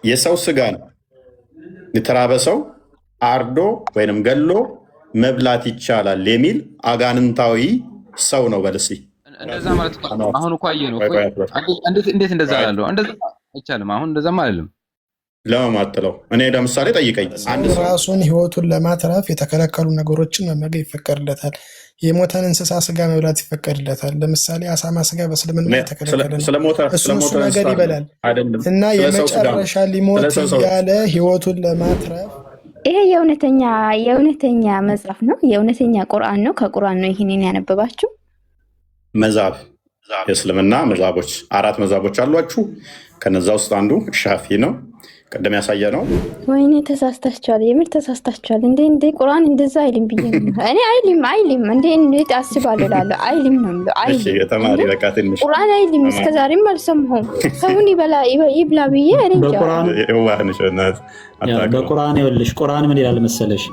የሰው ስጋን የተራበ ሰው አርዶ ወይንም ገሎ መብላት ይቻላል የሚል አጋንንታዊ ሰው ነው። በልሲ እንደዛ ማለት አሁን እኮ አየህ ነው እኮ እንዴት እንደዛ አላለሁ። እንደዛ አይቻልም። አሁን እንደዛም አይደለም። ለማማጥለው እኔ ለምሳሌ ጠይቀኝ። አንድ ሰው ራሱን ህይወቱን ለማትረፍ የተከለከሉ ነገሮችን መመገብ ይፈቀድለታል። የሞተን እንስሳ ስጋ መብላት ይፈቀድለታል። ለምሳሌ አሳማ ስጋ በእስልምና የተከለከለ ነው። እሱ ነገር ይበላል እና የመጨረሻ ሊሞት እያለ ህይወቱን ለማትረፍ ይሄ የእውነተኛ መጽሐፍ ነው። የእውነተኛ ቁርአን ነው። ከቁርአን ነው ይህንን ያነበባችሁ። መዛብ የእስልምና መዛቦች 4 መዛቦች አሏችሁ። ከነዛ ውስጥ አንዱ ሻፊ ነው። ቀደም ያሳየ ነው። ወይኔ ተሳስታችኋል። የምር ተሳስታችኋል። እንዴ ቁርአን እንደዛ አይልም ብዬ እኔ አይልም እንዴት አስባለሁ እላለሁ። አይልም ነው የሚለው። አይልም ተማሪ በቃ ትንሽ ቁርአን አይልም። እስከዛሬም አልሰማሁም። ሰውን ይብላ ብዬ እኔ በቁርአን ይኸውልሽ፣ ቁርአን ምን ይላል መሰለሽ?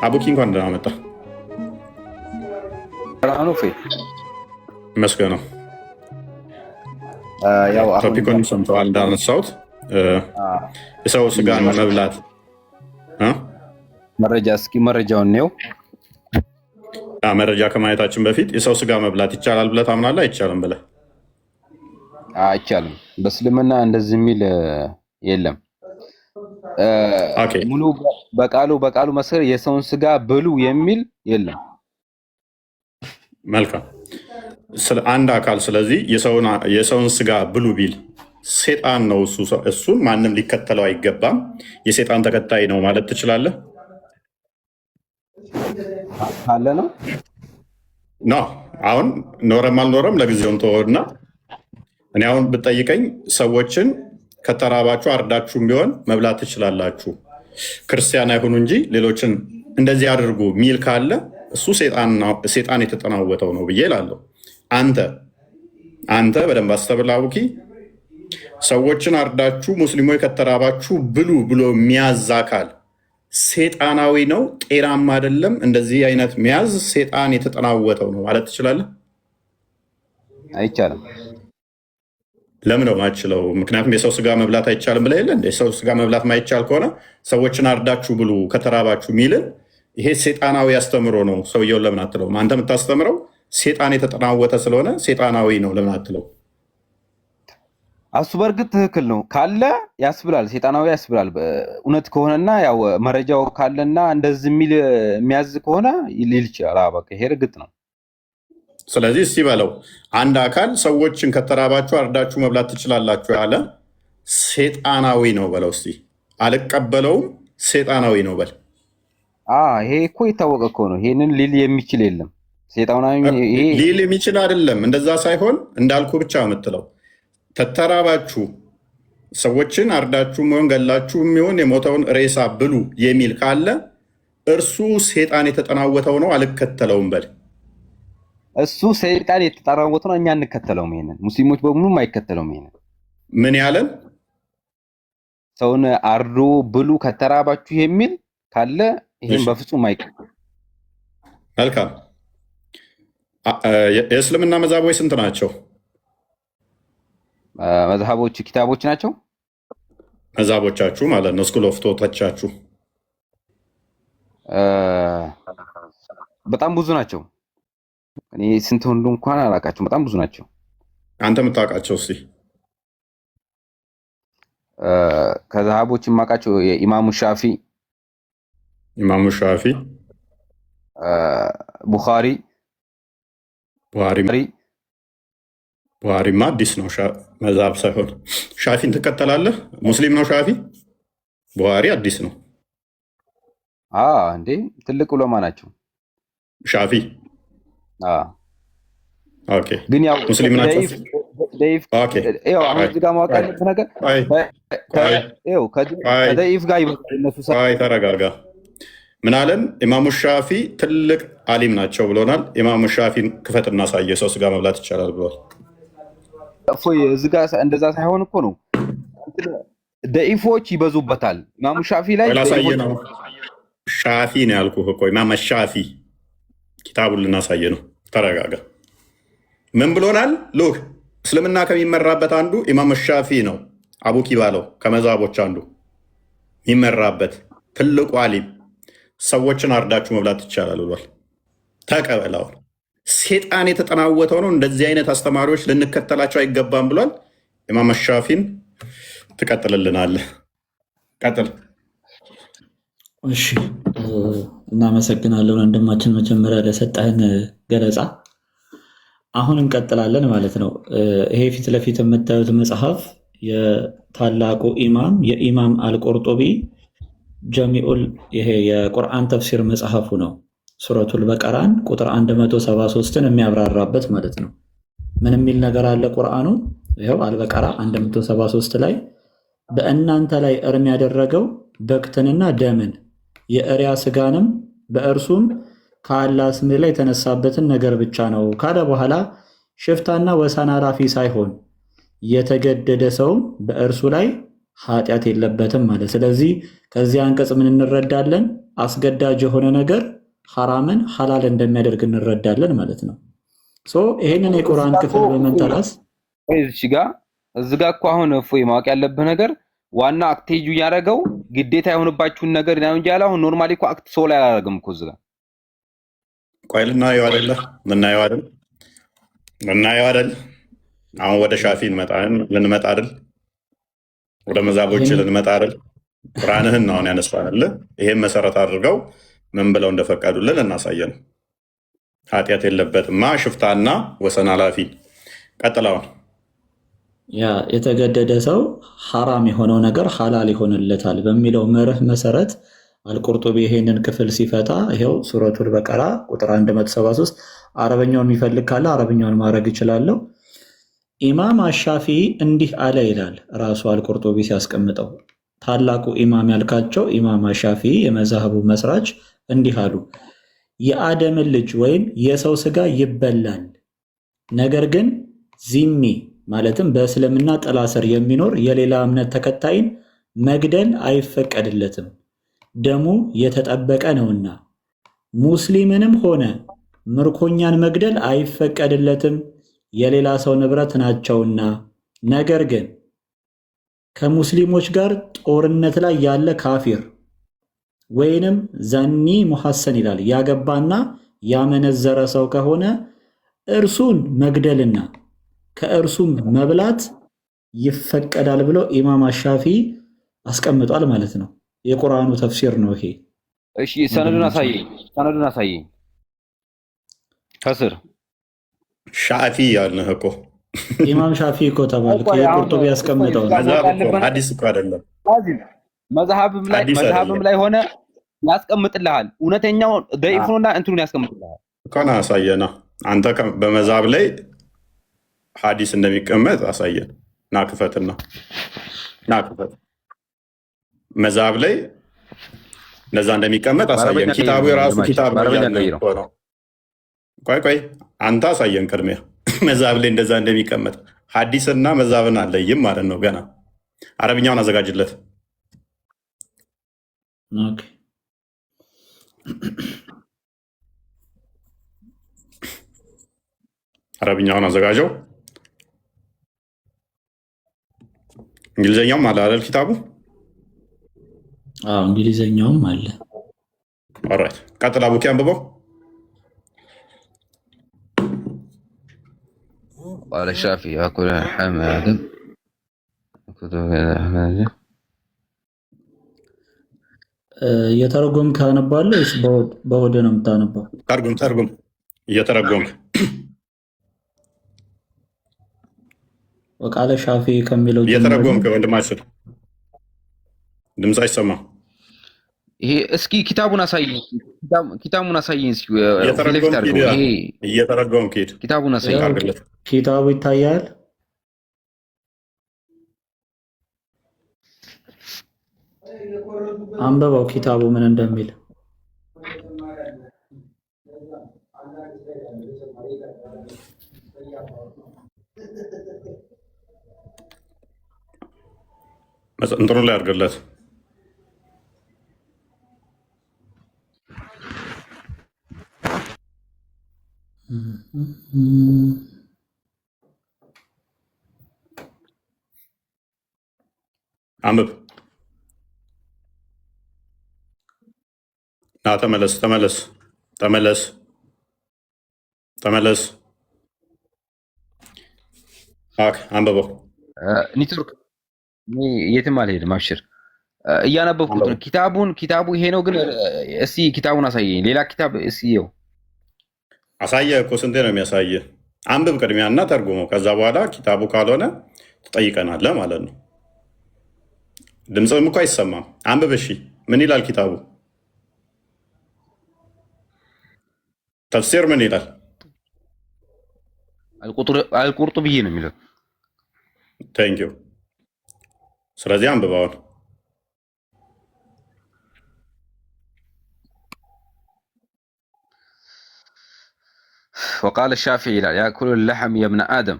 አቡኪ እንኳን ደህና መጣ። መስገነው ቶፒኮን ሰምተዋል። እንዳነሳሁት የሰው ስጋን መብላት መረጃውን ነው። መረጃ ከማየታችን በፊት የሰው ስጋ መብላት ይቻላል ብለህ ታምናለህ? አይቻልም ብለህ? አይቻልም። በእስልምና እንደዚህ የሚል የለም። ሙሉ በቃሉ መሰረት የሰውን ስጋ ብሉ የሚል የለም። መልካም። አንድ አካል ስለዚህ የሰውን ስጋ ብሉ ቢል ሴጣን ነው እሱን ማንም ሊከተለው አይገባም፣ የሴጣን ተከታይ ነው ማለት ትችላለህ? ካለ ነው አሁን ኖረም አልኖረም ለጊዜውም ተወውና እኔ አሁን ብጠይቀኝ ሰዎችን ከተራባችሁ አርዳችሁም ቢሆን መብላት ትችላላችሁ፣ ክርስቲያን አይሁኑ እንጂ ሌሎችን እንደዚህ አድርጉ ሚል ካለ እሱ ሴጣን የተጠናወተው ነው ብዬ እላለሁ። አንተ በደንብ አስተብላውኪ ሰዎችን አርዳችሁ ሙስሊሞች ከተራባችሁ ብሉ ብሎ የሚያዝ አካል ሴጣናዊ ነው፣ ጤናማ አይደለም። እንደዚህ አይነት ሚያዝ ሴጣን የተጠናወተው ነው ማለት ትችላለህ? አይቻልም። ለምን ነው ማችለው? ምክንያቱም የሰው ስጋ መብላት አይቻልም ብለህ የለ እንደ የሰው ስጋ መብላት ማይቻል ከሆነ ሰዎችን አርዳችሁ ብሉ ከተራባችሁ ሚልን ይሄ ሴጣናዊ አስተምሮ ነው። ሰውየውን ለምን አትለውም? አንተ የምታስተምረው ሴጣን የተጠናወተ ስለሆነ ሴጣናዊ ነው ለምን አትለው? እሱ በእርግጥ ትክክል ነው ካለ ያስብላል፣ ሴጣናዊ ያስብላል። እውነት ከሆነና ያው መረጃው ካለና እንደዚህ የሚያዝ ከሆነ ሊል ይችላል። በቃ ይሄ እርግጥ ነው። ስለዚህ እስቲ በለው አንድ አካል ሰዎችን ከተራባችሁ አርዳችሁ መብላት ትችላላችሁ ያለ ሴጣናዊ ነው በለው እስቲ። አልቀበለውም ሴጣናዊ ነው በል። ይሄ እኮ የታወቀ እኮ ነው። ይሄንን ሊል የሚችል የለም። ሴጣናዊ ሊል የሚችል አይደለም። እንደዛ ሳይሆን እንዳልኩ ብቻ የምትለው ተተራባችሁ ሰዎችን አርዳችሁ ሆን ገላችሁ የሚሆን የሞተውን ሬሳ ብሉ የሚል ካለ እርሱ ሴጣን የተጠናወተው ነው፣ አልከተለውም በል። እሱ ሰይጣን የተጠራወተ ነው፣ እኛ እንከተለውም። ይሄንን ሙስሊሞች በሙሉ አይከተለውም። ይሄንን ምን ያለን ሰውን አርዶ ብሉ ከተራባችሁ የሚል ካለ ይሄን በፍጹም አይከተልም። መልካም። የእስልምና መዛቦች ስንት ናቸው? መዝሃቦች ኪታቦች ናቸው። መዛቦቻችሁ ማለት ነው። ስኩል ኦፍ ቶታቻችሁ በጣም ብዙ ናቸው። እኔ ስንት ሁሉ እንኳን አላውቃቸውም። በጣም ብዙ ናቸው። አንተ የምታውቃቸው እስኪ? ከዛሃቦች የማውቃቸው ኢማሙ ሻፊ፣ ቡሃሪማ አዲስ ነው፣ መዛብ ሳይሆን። ሻፊን ትከተላለህ? ሙስሊም ነው ሻፊ። ቡሃሪ አዲስ ነው እንዴ? ትልቅ ዑለማ ናቸው ሻፊ። ግን ያው ሙስሊም ናቸው። ተረጋጋ። ምን አለን? ኢማሙ ሻፊ ትልቅ አሊም ናቸው ብሎናል። ኢማሙ ሻፊን ክፈት እናሳየ፣ ሰው ስጋ መብላት ይቻላል ብሏል። እዚህ ጋ እንደዛ ሳይሆን እኮ ነው ደኢፎች ይበዙበታል። ኢማሙ ሻፊ ላይ ላሳየ ነው። ሻፊ ነው ያልኩህ እኮ ኢማም ሻፊ ኪታቡን ልናሳየ ነው። ተረጋጋ። ምን ብሎናል? ሉክ እስልምና ከሚመራበት አንዱ ኢማም ሻፊ ነው። አቡኪ ባለው ከመዛቦች አንዱ የሚመራበት ትልቁ አሊም ሰዎችን አርዳችሁ መብላት ይቻላል ብሏል። ተቀበላውን ሴጣን የተጠናወተው ነው። እንደዚህ አይነት አስተማሪዎች ልንከተላቸው አይገባም ብሏል። ኢማም ሻፊን ትቀጥልልናለህ። ቀጥል። እሺ፣ እናመሰግናለን ወንድማችን መጀመሪያ ለሰጠህን ገለጻ። አሁን እንቀጥላለን ማለት ነው። ይሄ ፊት ለፊት የምታዩት መጽሐፍ የታላቁ ኢማም የኢማም አልቆርጦቢ ጀሚኡል ይሄ የቁርአን ተፍሲር መጽሐፉ ነው። ሱረቱል በቀራን ቁጥር 173ን የሚያብራራበት ማለት ነው። ምን የሚል ነገር አለ ቁርአኑ? ይኸው አልበቀራ 173 ላይ በእናንተ ላይ እርም ያደረገው በክትንና ደምን የእሪያ ስጋንም በእርሱም ከአላህ ስም ላይ የተነሳበትን ነገር ብቻ ነው ካለ በኋላ ሽፍታና ወሰን አላፊ ሳይሆን የተገደደ ሰውም በእርሱ ላይ ኃጢአት የለበትም ማለት። ስለዚህ ከዚህ አንቀጽ ምን እንረዳለን? አስገዳጅ የሆነ ነገር ሐራምን ሐላል እንደሚያደርግ እንረዳለን ማለት ነው። ይሄንን የቁርአን ክፍል በመንተራስ እዚህ ጋ እኮ አሁን እፎይ ማወቅ ያለብህ ነገር ዋና አክቴጁ ያደረገው ግዴታ የሆነባችሁን ነገር ነው እንጂ ያለው አሁን ኖርማሊ እኮ አክት ሶል አላደረግም እኮ እዚህ ጋ። ቆይ ልናየው አይደል? አሁን ወደ ሻፊ ልንመጣ አይደል? ወደ መዛቦች ልንመጣ አይደል? ቁርአንህን ነው አሁን ያነሳል። ይሄን መሰረት አድርገው ምን ብለው እንደፈቀዱልን እናሳየን። ኃጢአት የለበትማ ሽፍታና ወሰን አላፊ። ቀጥላውን ያ የተገደደ ሰው ሐራም የሆነው ነገር ሐላል ይሆንለታል በሚለው መርህ መሰረት አልቁርጡቢ ይሄንን ክፍል ሲፈታ ይሄው ሱረቱል በቀራ ቁጥር 173 አረበኛውን የሚፈልግ ካለ አረበኛውን ማድረግ ይችላለሁ። ኢማም አሻፊ እንዲህ አለ ይላል ራሱ አልቁርጡቢ ሲያስቀምጠው። ታላቁ ኢማም ያልካቸው ኢማም አሻፊ የመዛህቡ መስራች እንዲህ አሉ። የአደምን ልጅ ወይም የሰው ስጋ ይበላል፣ ነገር ግን ዚሚ ማለትም በእስልምና ጥላ ስር የሚኖር የሌላ እምነት ተከታይን መግደል አይፈቀድለትም፣ ደሙ የተጠበቀ ነውና። ሙስሊምንም ሆነ ምርኮኛን መግደል አይፈቀድለትም፣ የሌላ ሰው ንብረት ናቸውና። ነገር ግን ከሙስሊሞች ጋር ጦርነት ላይ ያለ ካፊር ወይንም ዘኒ ሙሐሰን ይላል ያገባና ያመነዘረ ሰው ከሆነ እርሱን መግደልና ከእርሱም መብላት ይፈቀዳል ብሎ ኢማም አሻፊ አስቀምጧል ማለት ነው። የቁርአኑ ተፍሲር ነው ይሄ። እሺ ሰነዱን አሳየኝ ከስር ሻፊ ያልነህ እኮ ኢማም ሻፊ እኮ ተባልክ። የቁርጡቢ ያስቀምጠው ሐዲስ እኮ አይደለም። መዝሐብም ላይ ሆነ ያስቀምጥልሃል። እውነተኛው ደኢፍኑና እንትኑን ያስቀምጥልሃል እኮ ነው። አሳየና አንተ በመዝሐብ ላይ ሐዲስ እንደሚቀመጥ አሳየን። ናክፈት መዝሐብ ላይ እንደዛ እንደሚቀመጥ አሳየን። ኪታቡ የራሱ ኪታብ ነው። ቆይ አንተ አሳየን ቅድሚያ መዝሐብ ላይ እንደዛ እንደሚቀመጥ። ሐዲስና መዝሐብን አለይም ማለት ነው። ገና አረብኛውን አዘጋጅለት። አረብኛውን አዘጋጀው። እንግሊዘኛውም አለ አይደል ኪታቡ? አዎ እንግሊዘኛውም አለ። ኦራይት ቀጥል። አቡኪ አንብበው። قال الشافعي يأكل لحم آدم እየተረጎምክ ታነባለህ ወይስ በሆደ ነው የምታነባው? ተርጉም እየተረጎምክ። ወቃለ ሻፊ ከሚለው እየተረጎምክ ወንድማችን ድምፅ አይሰማም። ይሄ እስኪ ኪታቡን አሳየኝ እስኪ። እየተረጎምክ ሂድ። ኪታቡን አሳየኝ። ኪታቡ ይታያል። አንበባው ኪታቡ ምን እንደሚል። እንትኑ ላይ አድርግለት። አንብብ ና ተመለስ ተመለስ ተመለስ ተመለስ። አንብበው። ኔትወርክ የትም አልሄድም። አብሽር እያነበብኩት ነው ኪታቡ ይሄ ነው። ግን እስቲ ኪታቡን አሳየኝ። ሌላ ኪታብ እስቲ ይኸው አሳየህ እኮ ስንቴ ነው የሚያሳየህ? አንብብ ቅድሚያ እና ተርጉመው። ከዛ በኋላ ኪታቡ ካልሆነ ትጠይቀናለህ ማለት ነው። ድምፅም እኮ አይሰማም። አንብብ እሺ። ምን ይላል ኪታቡ? ተፍሲር ምን ይላል? አልቁርጡቢ ነው የሚለው። ቴንኪው። ስለዚህ አንብበዋል። وقال الشافعي لا يأكل اللحم يا ابن آدم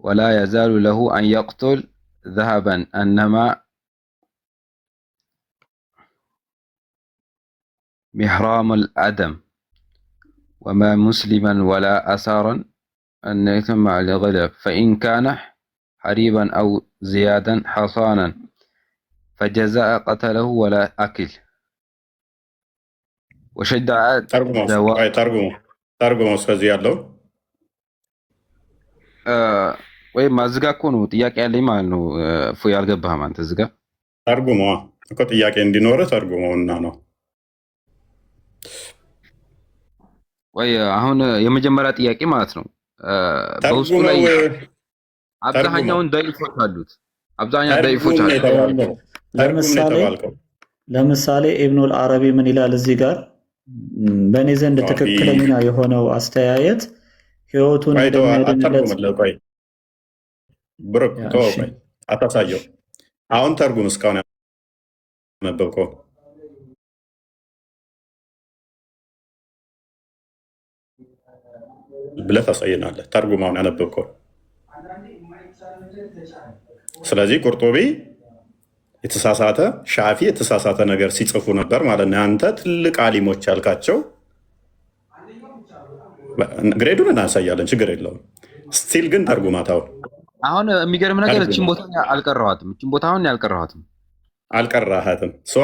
ولا يزال له أن يقتل ذهبا أنما محرام الأدم وما مسلما ولا أسارا أن يتم لغلب فإن كان حريبا أو زيادا حصانا فجزاء قتله ولا أكل وشدع ተርጉመው እስከዚህ ያለው ወይም አዝጋ እኮ ነው ጥያቄ ያለኝ ማለት ነው። እፎይ አልገባህም አንተ እዚህ ጋር ተርጉመዋ እኮ ጥያቄ እንዲኖርህ ተርጉመውና ነው። ወይ አሁን የመጀመሪያ ጥያቄ ማለት ነው በውስጡ ላይ አብዛኛውን ዳይፎች አሉት። አብዛኛው ዳይፎች አሉት። ለምሳሌ ኢብኑል አረቢ ምን ይላል እዚህ ጋር? በእኔ ዘንድ ትክክለኛ የሆነው አስተያየት ህይወቱን ብሩክ አታሳየው። አሁን ተርጉም። እስካሁን ያነበብከው ብለህ ታሳየናለህ። ተርጉም አሁን ያነበብከው። ስለዚህ ቁርጡቢ የተሳሳተ ሻፊ የተሳሳተ ነገር ሲጽፉ ነበር ማለት ነው። አንተ ትልቅ አሊሞች ያልካቸው ግሬዱን እናሳያለን፣ ችግር የለውም። ስቲል ግን ተርጉማታው። አሁን የሚገርም ነገር እቺን ቦታ አልቀራኋትም። እቺን ቦታ አሁን አልቀራሃትም።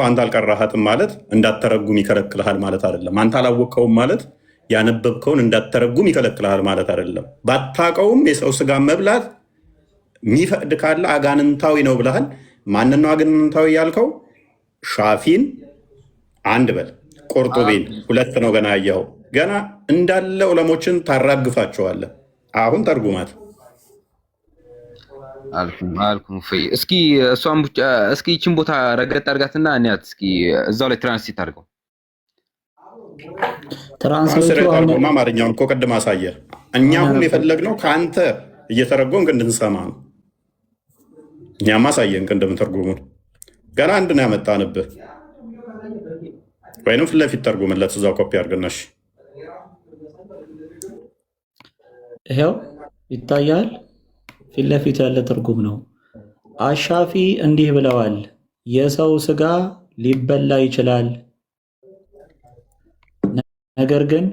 አንተ አልቀራሃትም ማለት እንዳትተረጉም ይከለክልሃል ማለት አይደለም። አንተ አላወቅከውም ማለት ያነበብከውን እንዳትተረጉም ይከለክልሃል ማለት አይደለም። ባታውቀውም የሰው ስጋ መብላት የሚፈቅድ ካለ አጋንንታዊ ነው ብለሃል። ማንን ነው አጋንንታዊ ያልከው? ሻፊን አንድ በል፣ ቁርጡቢን ሁለት ነው ገና ያየኸው። ገና እንዳለ ዑለሞችን ታራግፋቸዋለህ። አሁን ተርጉማት አልኩም ፈይ እስኪ እሷን ብቻ እስኪ ይችን ቦታ ረገጥ አድርጋትና እንያት እስኪ እዛው ላይ ትራንስሌት አድርገው። ትራንስሌቱ አማርኛውን እኮ ቅድም አሳየ። እኛ አሁን የፈለግነው ከአንተ እየተረጎምክ እንድንሰማ ነው። እኛም አሳየን ቅድም ተርጉሙን። ገና አንድ ነው ያመጣንብህ። ወይንም ፊት ለፊት ተርጉምለት እዛው ኮፒ አድርገናሽ። ይሄው ይታያል። ፊት ለፊት ያለ ትርጉም ነው። አሻፊ እንዲህ ብለዋል፣ የሰው ስጋ ሊበላ ይችላል፣ ነገር ግን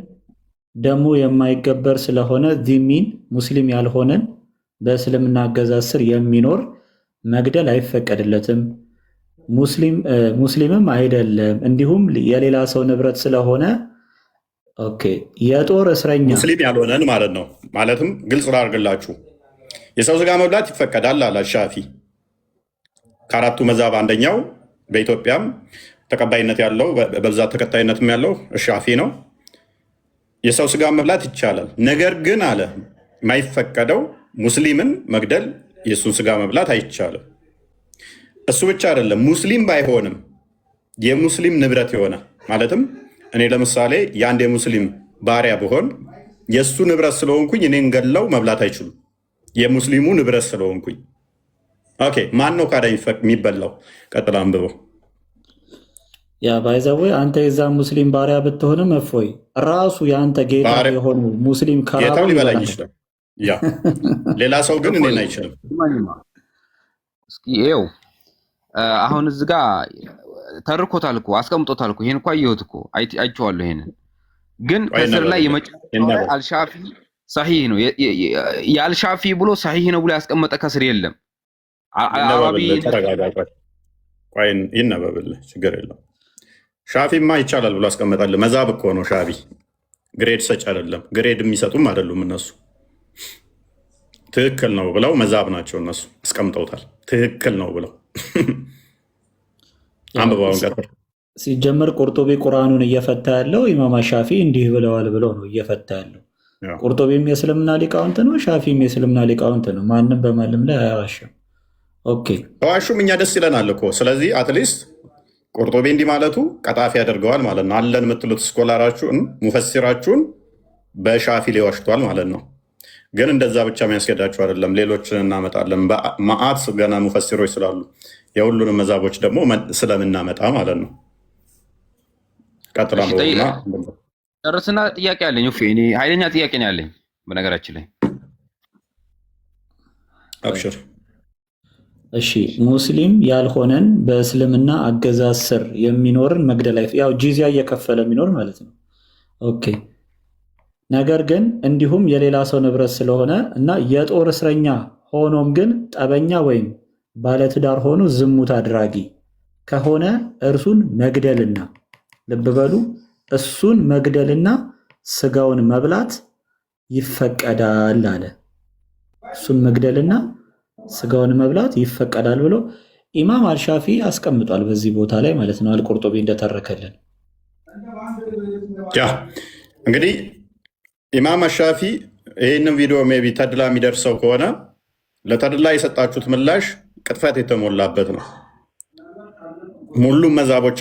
ደሙ የማይገበር ስለሆነ ዚሚን ሙስሊም ያልሆነን በእስልምና አገዛዝ ስር የሚኖር መግደል አይፈቀድለትም፣ ሙስሊምም አይደለም። እንዲሁም የሌላ ሰው ንብረት ስለሆነ የጦር እስረኛ ሙስሊም ያልሆነን ማለት ነው። ማለትም ግልጽ ላድርግላችሁ፣ የሰው ስጋ መብላት ይፈቀዳል አለ ሻፊ። ከአራቱ መዛብ አንደኛው በኢትዮጵያም ተቀባይነት ያለው በብዛት ተከታይነትም ያለው ሻፊ ነው። የሰው ስጋ መብላት ይቻላል፣ ነገር ግን አለ የማይፈቀደው ሙስሊምን መግደል፣ የእሱን ስጋ መብላት አይቻልም። እሱ ብቻ አይደለም፣ ሙስሊም ባይሆንም የሙስሊም ንብረት የሆነ ማለትም እኔ ለምሳሌ የአንድ የሙስሊም ባሪያ ብሆን የእሱ ንብረት ስለሆንኩኝ እኔን ገድለው መብላት አይችሉም። የሙስሊሙ ንብረት ስለሆንኩኝ። ኦኬ፣ ማን ነው ካዳ የሚበላው? ቀጥላ አንብበው። ያ ባይዘዌ አንተ የዛ ሙስሊም ባሪያ ብትሆንም እፎይ ራሱ የአንተ ጌታ የሆኑ ሙስሊም ጌታው ሊበላኝ ይችላል። ያ ሌላ ሰው ግን እኔን አይችልም። እስኪ ይኸው አሁን እዚህ ጋ ተርኮታል እኮ አስቀምጦታል እኮ። ይሄን እኮ አየሁት እኮ አይቼዋለሁ። ይሄንን ግን ከስር ላይ የመጨረሻው አልሻፊ ሰሂህ ነው የአልሻፊ ብሎ ሰሂህ ነው ብሎ ያስቀመጠ ከስር የለም። ይነበብልህ፣ ችግር የለም። ሻፊማ ይቻላል ብሎ አስቀመጣል። መዛብ እኮ ነው ሻፊ፣ ግሬድ ሰጭ አይደለም። ግሬድ የሚሰጡም አይደሉም እነሱ። ትክክል ነው ብለው መዛብ ናቸው እነሱ አስቀምጠውታል። ትክክል ነው ብለው አንብበውን ቀጥል። ሲጀመር ቁርጡቢ ቁርአኑን እየፈታ ያለው ኢማም ሻፊ እንዲህ ብለዋል ብለው ነው እየፈታ ያለው። ቁርጡቢም የእስልምና ሊቃውንት ነው፣ ሻፊም የእስልምና ሊቃውንት ነው። ማንም በማንም ላይ አያዋሽም። ኦኬ ተዋሹም እኛ ደስ ይለናል እኮ። ስለዚህ አትሊስት ቁርጡቢ እንዲህ ማለቱ ቀጣፊ ያደርገዋል ማለት ነው። አለን የምትሉት ስኮላራችሁን ሙፈሲራችሁን በሻፊ ላይ ዋሽቷል ማለት ነው። ግን እንደዛ ብቻ የሚያስገዳችሁ አይደለም። ሌሎችን እናመጣለን። መዓት ገና ሙፈሲሮች ስላሉ የሁሉንም መዛቦች ደግሞ ስለምናመጣ ማለት ነው። ቀጥላ ጨርስና ጥያቄ አለኝ። እኔ ኃይለኛ ጥያቄ ነው ያለኝ በነገራችን ላይ። አብሽር። እሺ ሙስሊም ያልሆነን በእስልምና አገዛዝ ስር የሚኖርን መግደል ያው ጂዚያ እየከፈለ የሚኖር ማለት ነው። ኦኬ ነገር ግን እንዲሁም የሌላ ሰው ንብረት ስለሆነ እና የጦር እስረኛ ሆኖም ግን ጠበኛ ወይም ባለትዳር ሆኖ ዝሙት አድራጊ ከሆነ እርሱን መግደልና ልብ በሉ እሱን መግደልና ስጋውን መብላት ይፈቀዳል አለ። እሱን መግደልና ስጋውን መብላት ይፈቀዳል ብሎ ኢማም አልሻፊ አስቀምጧል በዚህ ቦታ ላይ ማለት ነው። አልቁርጡቢ እንደተረከልን እንግዲህ ኢማም አሻፊ ይህንን ቪዲዮ ሜይ ቢ ተድላ የሚደርሰው ከሆነ ለተድላ የሰጣችሁት ምላሽ ቅጥፈት የተሞላበት ነው። ሙሉም መዛቦች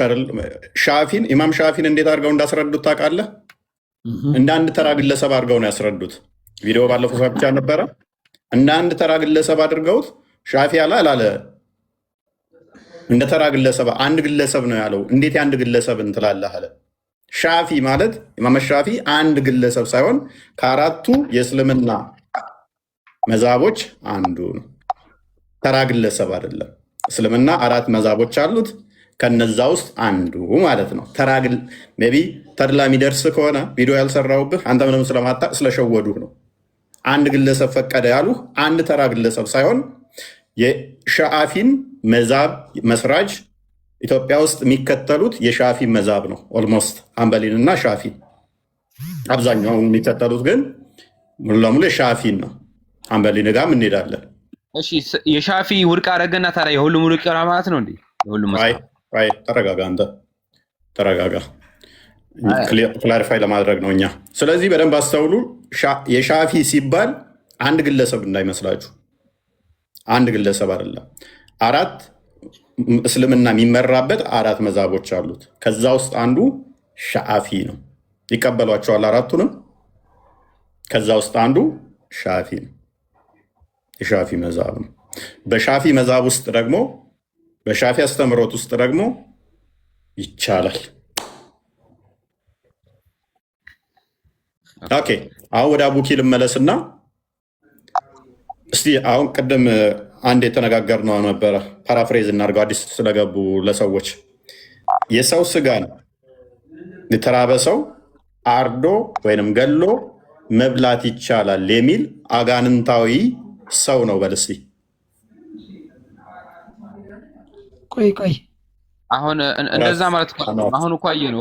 ሻፊን ኢማም ሻፊን እንዴት አድርገው እንዳስረዱት ታውቃለህ? እንደ አንድ ተራ ግለሰብ አድርገው ነው ያስረዱት። ቪዲዮ ባለፈው ብቻ ነበረ። እንደ አንድ ተራ ግለሰብ አድርገውት ሻፊ አላለ። እንደ ተራ ግለሰብ አንድ ግለሰብ ነው ያለው። እንዴት የአንድ ግለሰብ እንትላለህ አለ። ሻፊ ማለት ኢማም ሻፊ አንድ ግለሰብ ሳይሆን ከአራቱ የእስልምና መዛቦች አንዱ ነው። ተራ ግለሰብ አይደለም። እስልምና 4 መዛቦች አሉት። ከነዛ ውስጥ አንዱ ማለት ነው። ሜይ ቢ ተድላ የሚደርስ ከሆነ ቪዲዮ ያልሰራውብህ አንተ ምንም ስለማታውቅ ስለሸወዱህ ነው። አንድ ግለሰብ ፈቀደ ያሉህ አንድ ተራ ግለሰብ ሳይሆን የሻፊን መዛብ መስራጅ ኢትዮጵያ ውስጥ የሚከተሉት የሻፊ መዛብ ነው። ኦልሞስት አንበሊን እና ሻፊን አብዛኛው የሚከተሉት ግን ሙሉ ለሙሉ የሻፊን ነው። አንበሊን ጋርም እንሄዳለን። እሺ የሻፊ ውድቅ አደረገና ታዲያ የሁሉም ውድቅ ማለት ነው እንዴ? የሁሉም ተረጋጋ፣ አንተ ተረጋጋ። ክላሪፋይ ለማድረግ ነው እኛ። ስለዚህ በደንብ አስተውሉ። የሻፊ ሲባል አንድ ግለሰብ እንዳይመስላችሁ፣ አንድ ግለሰብ አይደለም። 4 እስልምና የሚመራበት 4 መዛቦች አሉት። ከዛ ውስጥ አንዱ ሻፊ ነው። ይቀበሏቸዋል 4ቱንም። ከዛ ውስጥ አንዱ ሻፊ ነው። የሻፊ መዛብ ነው። በሻፊ መዛብ ውስጥ ደግሞ በሻፊ አስተምሮት ውስጥ ደግሞ ይቻላል። ኦኬ አሁን ወደ አቡኪ ልመለስና እስቲ አሁን ቅድም አንድ የተነጋገርነው ነበረ፣ ፓራፍሬዝ እናድርገው አዲስ ስለገቡ ለሰዎች። የሰው ስጋን የተራበ ሰው አርዶ ወይንም ገሎ መብላት ይቻላል የሚል አጋንንታዊ ሰው ነው በል እስቲ። ቆይ አሁን እንደዛ ማለት አሁን እኮ አየህ ነው።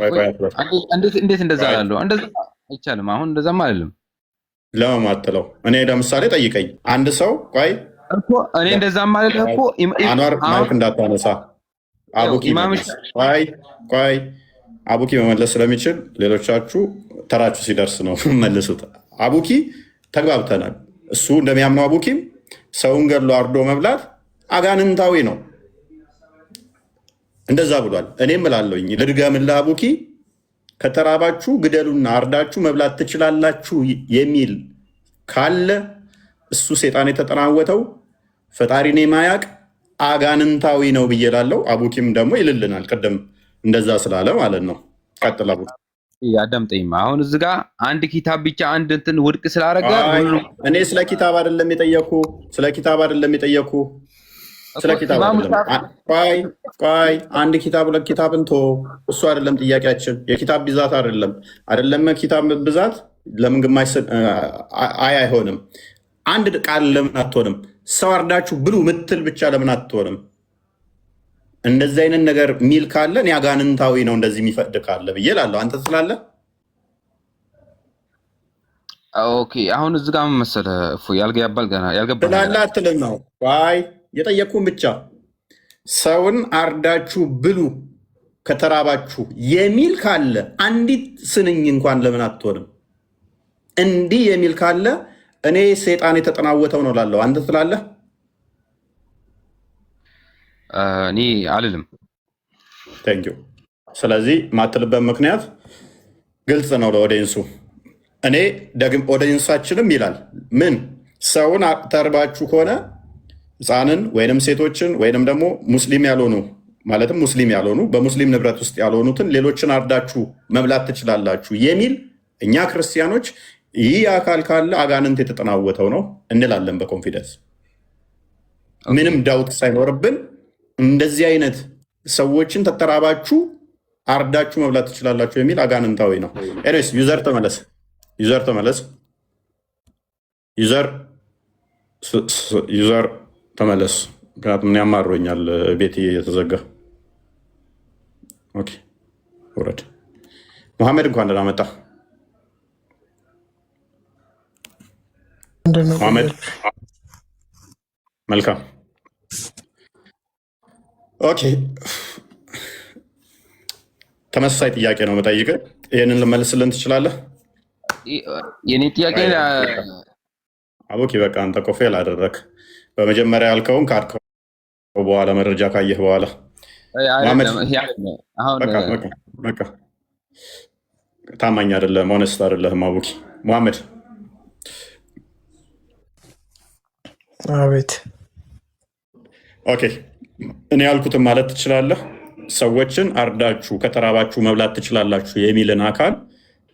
እንዴት እንደዛ አላለሁ? እንደዛ አይቻልም። አሁን እንደዛም አይደለም። ለማማጥለው እኔ ለምሳሌ ጠይቀኝ አንድ ሰው እኮ እኔ እንደዛም ማለት እኮ አንዋር ማይክ እንዳታነሳ አቡኪ አቡኪ መመለስ ስለሚችል ሌሎቻችሁ ተራችሁ ሲደርስ ነው መልሱት። አቡኪ ተግባብተናል። እሱ እንደሚያምነው አቡኪም ሰውን ገድሎ አርዶ መብላት አጋንንታዊ ነው እንደዛ ብሏል። እኔም እላለሁኝ ልድገምልህ፣ አቡኪ ከተራባችሁ ግደሉና አርዳችሁ መብላት ትችላላችሁ የሚል ካለ እሱ ሴጣን የተጠናወተው ፈጣሪን የማያቅ አጋንንታዊ ነው ብዬ እላለሁ። አቡኪም ደግሞ ይልልናል ቅድም እንደዛ ስላለ ማለት ነው። ቀጥል አቡኪ። አዳምጠኝማ። አሁን እዚህ ጋር አንድ ኪታብ ብቻ አንድ እንትን ውድቅ ስላደረገ እኔ ስለ ኪታብ አይደለም የጠየኩ፣ ስለ ኪታብ አይደለም የጠየኩ፣ ስለ ኪታብ አይደለም። ቆይ አንድ ኪታብ ሁለት ኪታብን ቶ እሱ አይደለም ጥያቄያችን። የኪታብ ብዛት አይደለም ኪታብ ብዛት ለምን ግማሽ አይሆንም። አንድ ቃል ለምን አትሆንም? ሰው አርዳችሁ ብሉ ምትል ብቻ ለምን አትሆንም? እንደዚህ አይነት ነገር ሚል ካለ እኔ አጋንንታዊ ነው እንደዚህ የሚፈቅድ ካለ ብዬ እላለሁ። አንተ ስላለህ ኦኬ። አሁን እዚህ ጋር ምን መሰለህ እፎይ ያልገባል ገና ያልገባል ስላለህ አትልም ነው። አይ የጠየቅኩህን ብቻ ሰውን አርዳችሁ ብሉ ከተራባችሁ የሚል ካለ አንዲት ስንኝ እንኳን ለምን አትሆንም? እንዲህ የሚል ካለ እኔ ሰይጣን የተጠናወተው ነው ላለሁ። አንተ ስላለህ እኔ አልልም። ቴንኪው። ስለዚህ ማትልበት ምክንያት ግልጽ ነው ለኦዲየንሱ። እኔ ደግም ኦዲየንሳችንም ይላል ምን ሰውን ተርባችሁ ከሆነ ህፃንን ወይንም ሴቶችን ወይንም ደግሞ ሙስሊም ያልሆኑ ማለትም ሙስሊም ያልሆኑ በሙስሊም ንብረት ውስጥ ያልሆኑትን ሌሎችን አርዳችሁ መብላት ትችላላችሁ የሚል እኛ ክርስቲያኖች ይህ አካል ካለ አጋንንት የተጠናወተው ነው እንላለን በኮንፊደንስ ምንም ዳውት ሳይኖርብን። እንደዚህ አይነት ሰዎችን ተተራባችሁ አርዳችሁ መብላት ትችላላችሁ የሚል አጋንንታዊ ነው። ኤኒዌይስ ዩዘር ተመለስ፣ ዩዘር ተመለስ፣ ዩዘር ተመለስ። ምክንያቱም እኔ ያማሮኛል ቤት እየተዘጋ። ኦኬ ውረድ። መሐመድ እንኳን ደህና መጣ። መሐመድ መልካም። ኦኬ ተመሳሳይ ጥያቄ ነው የምጠይቅህ። ይህንን ልመልስልን ትችላለህ? የኔ ጥያቄ አቡኪ በቃ አንተ እኮ ፌል አደረግ። በመጀመሪያ ያልከውን ካድከው በኋላ መረጃ ካየህ በኋላ በቃ ታማኝ አይደለህም፣ ሆነስት አይደለህም አቡኪ። መሐመድ አቤት። ኦኬ እኔ ያልኩትን ማለት ትችላለህ? ሰዎችን አርዳችሁ ከተራባችሁ መብላት ትችላላችሁ የሚልን አካል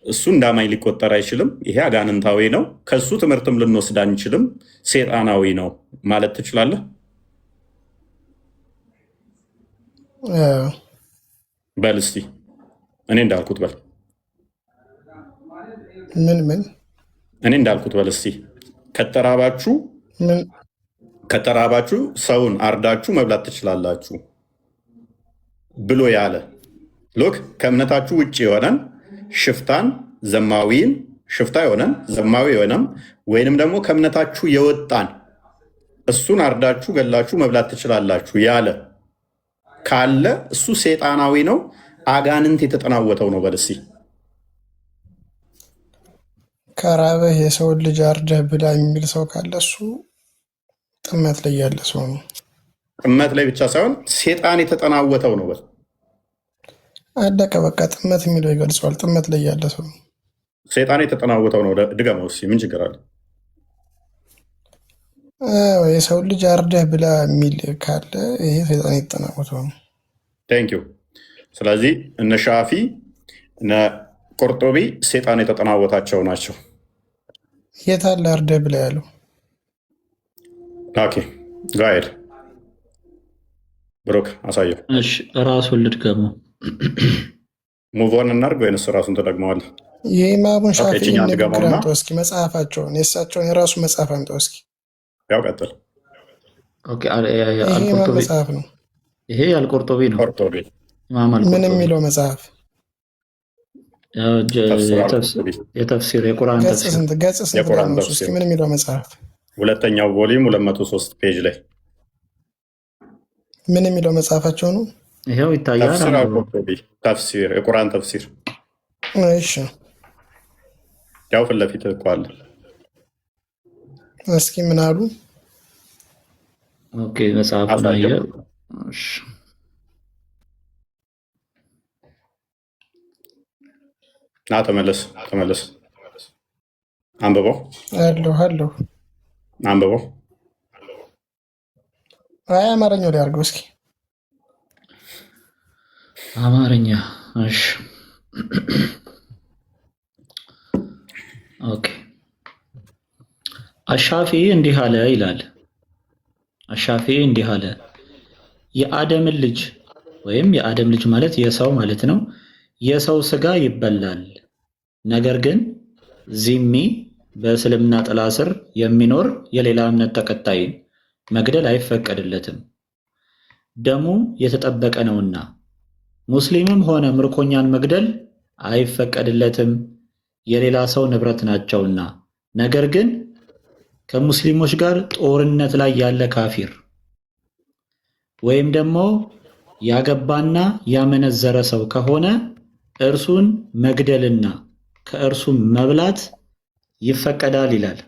እሱ እንዳማኝ ሊቆጠር አይችልም። ይሄ አጋንንታዊ ነው። ከሱ ትምህርትም ልንወስድ አንችልም። ሴጣናዊ ነው ማለት ትችላለህ? በል እስቲ እኔ እንዳልኩት በል። ምን እኔ እንዳልኩት በል እስቲ። ከተራባችሁ ሰውን አርዳችሁ መብላት ትችላላችሁ ብሎ ያለ ሎክ ከእምነታችሁ ውጭ የሆነን ሽፍታን ዘማዊን ሽፍታ የሆነን ዘማዊ የሆነም ወይንም ደግሞ ከእምነታችሁ የወጣን እሱን አርዳችሁ ገላችሁ መብላት ትችላላችሁ ያለ ካለ እሱ ሴጣናዊ ነው፣ አጋንንት የተጠናወተው ነው። በል እስኪ ከራበህ የሰውን ልጅ አርደህ ብላ የሚል ሰው ካለ እሱ ጥመት ላይ ያለ ሰው ነው። ጥመት ላይ ብቻ ሳይሆን ሴጣን የተጠናወተው ነው። በል አለቀ በቃ። ጥመት የሚለው ይገልጸዋል። ጥመት ላይ ያለ ሰው ነው። ሴጣን የተጠናወተው ነው። ድገመው እስኪ ምን ችግር አለ? የሰው ልጅ አርደህ ብላ የሚል ካለ ይሄ ሰይጣን የተጠናወተው ነው። ቴንኪው። ስለዚህ እነ ሻፊ እነ ቆርጦቢ ሴጣን የተጠናወታቸው ናቸው። የት አለ አርደህ ብላ ያለው? ኦኬ ጋይድ ብሩክ አሳየው። እሺ ራሱን ልድገመው። ሙቮን እናድርግ ወይንስ ራሱን ተጠቅመዋለህ? የኢማሙን ሻፊ ንግግር አምጠው እስኪ፣ መጽሐፋቸውን የእሳቸውን የራሱ መጽሐፍ አምጠው እስኪ። ያው ቀጥል። መጽሐፍ ነው ይሄ አልቆርጦቢ ነው። ምን የሚለው መጽሐፍ? የተፍሲር የቁርአን ተፍሲር ገጽ ስንት ነው? እስኪ ምን የሚለው መጽሐፍ? ሁለተኛው ቮሊዩም 203 ፔጅ ላይ ምን የሚለው መጽሐፋቸው ነው? ይሄው ይታያል። ተፍሲር የቁርአን ተፍሲር። እሺ ያው ፊት ለፊት እኮ አለ። እስኪ ምን አሉ? ኦኬ መጽሐፉን አየህ? እሺ ና ተመለስ። አንብበው። አለሁ አንብበው። አይ አማርኛው ላይ አድርገው እስኪ። አማርኛ እሺ። ኦኬ አሻፊ እንዲህ አለ ይላል። አሻፊ እንዲህ አለ፣ የአደምን ልጅ ወይም የአደም ልጅ ማለት የሰው ማለት ነው፣ የሰው ስጋ ይበላል። ነገር ግን ዚሚ በእስልምና ጥላ ስር የሚኖር የሌላ እምነት ተከታይን መግደል አይፈቀድለትም፣ ደሙ የተጠበቀ ነውና። ሙስሊምም ሆነ ምርኮኛን መግደል አይፈቀድለትም፣ የሌላ ሰው ንብረት ናቸውና። ነገር ግን ከሙስሊሞች ጋር ጦርነት ላይ ያለ ካፊር ወይም ደግሞ ያገባና ያመነዘረ ሰው ከሆነ እርሱን መግደልና ከእርሱ መብላት ይፈቀዳል ይላል።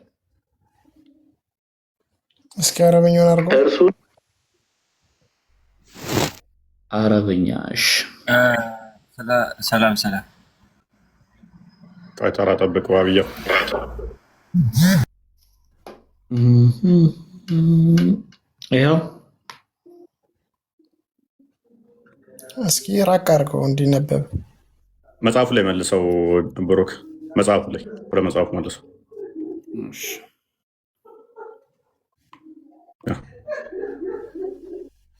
እስኪ አረበኛውን አድርገው። እርሱ አረበኛሽ ሰላም ተራ ጠብቅ ዋብየው ይኸው እስኪ ራቅ አድርገው እንዲነበብ መጽሐፉ ላይ መልሰው። ብሩክ መጽሐፉ ላይ ወደ መጽሐፉ መልሰው።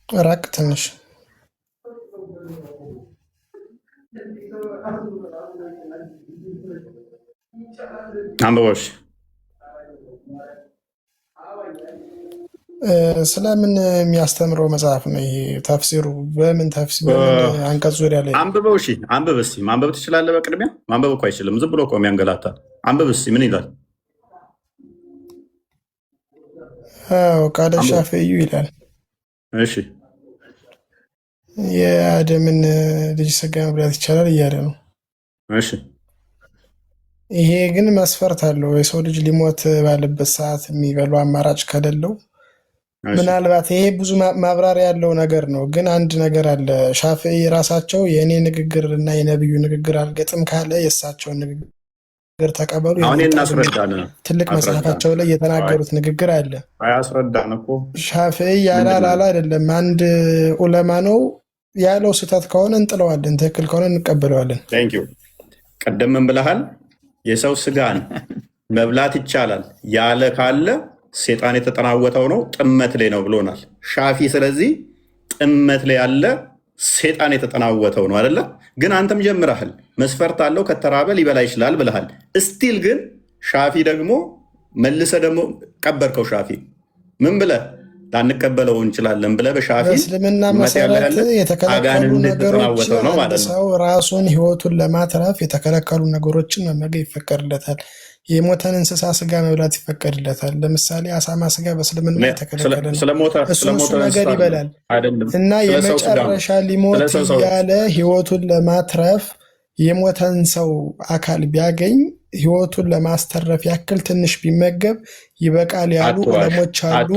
ራቅ ትንሽ አንብቦሽ ስለምን የሚያስተምረው መጽሐፍ ነው ይሄ? ተፍሲሩ በምን አንቀጽ ዙሪያ ላይ አንብበው። እሺ አንብብ እስኪ። ማንበብ ትችላለህ? በቅድሚያ ማንበብ እኮ አይችልም፣ ዝም ብሎ እኮ የሚያንገላታ። አንብብ እስኪ ምን ይላል? ቃለ ሻፊዒዩ ይላል። እሺ የአደምን ልጅ ስጋ መብላት ይቻላል እያለ ነው። እሺ ይሄ ግን መስፈርት አለው። የሰው ልጅ ሊሞት ባለበት ሰዓት የሚበላው አማራጭ ከሌለው ምናልባት ይሄ ብዙ ማብራሪያ ያለው ነገር ነው። ግን አንድ ነገር አለ። ሻፊዒ ራሳቸው የእኔ ንግግር እና የነብዩ ንግግር አልገጥም ካለ የእሳቸውን ንግግር ተቀበሉ። ትልቅ መጽሐፋቸው ላይ የተናገሩት ንግግር አለ። ሻፊዒ ያላላላ አይደለም፣ አንድ ዑለማ ነው ያለው። ስህተት ከሆነ እንጥለዋለን፣ ትክክል ከሆነ እንቀበለዋለን። ቀደም ምን ብለሃል? የሰው ስጋን መብላት ይቻላል ያለ ካለ ሴጣን የተጠናወተው ነው፣ ጥመት ላይ ነው ብሎናል ሻፊ። ስለዚህ ጥመት ላይ ያለ ሴጣን የተጠናወተው ነው አይደለ? ግን አንተም ጀምረሃል፣ መስፈርት አለው ከተራበ ሊበላ ይችላል ብለሃል። እስቲል ግን ሻፊ ደግሞ መልሰ ደግሞ ቀበርከው። ሻፊ ምን ብለህ ላንቀበለው እንችላለን ብለህ በሻፊ እስልምና መሰረት የተከለከሉ ነገሮችን ሰው ራሱን ህይወቱን ለማትረፍ የተከለከሉ ነገሮችን መመገብ ይፈቀድለታል። የሞተን እንስሳ ስጋ መብላት ይፈቀድለታል። ለምሳሌ አሳማ ስጋ በእስልምና የተከለከለ ነው። እሱ ነገር ይበላል እና የመጨረሻ ሊሞት ያለ ህይወቱን ለማትረፍ የሞተን ሰው አካል ቢያገኝ ህይወቱን ለማስተረፍ ያክል ትንሽ ቢመገብ ይበቃል ያሉ ዑለሞች አሉ።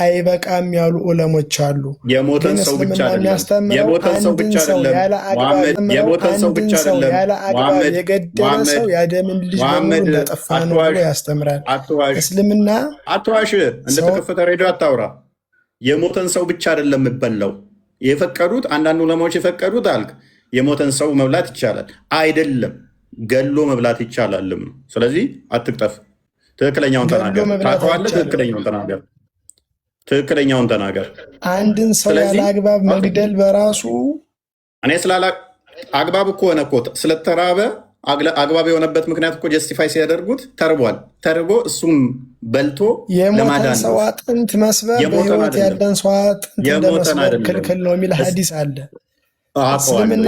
አይበቃም ያሉ ዑለሞች አሉ። የሞተን ሰው ብቻ አይደለም፣ የሞተን ሰው ብቻ አይደለም፣ የሞተን ሰው ብቻ አይደለም፣ ያለ አግባብ የገደለ ሰው የአደምን ልጅ በሙሉ እንደጠፋ ነው ብሎ ያስተምራል እስልምና። አትዋሽ፣ እንደተከፈተ ሬዲዮ አታውራ። የሞተን ሰው ብቻ አይደለም የምበላው። የፈቀዱት አንዳንድ ዑለማዎች የፈቀዱት አልክ፣ የሞተን ሰው መብላት ይቻላል አይደለም፣ ገሎ መብላት ይቻላልም። ስለዚህ አትቅጠፍ፣ ትክክለኛውን ተናገር። ታውቀዋለህ፣ ትክክለኛውን ተናገር። ትክክለኛውን ተናገር። አንድን ሰው ያለ አግባብ መግደል በራሱ እኔ ስላላ አግባብ እኮ ሆነ እኮ ስለተራበ አግባብ የሆነበት ምክንያት እኮ ጀስቲፋይ ሲያደርጉት ተርቧል። ተርቦ እሱም በልቶ የሞተን ሰው አጥንት መስበር በህይወት ያለን ሰው አጥንት እንደመስበር ክልክል ነው የሚል ሐዲስ አለ። እስልምና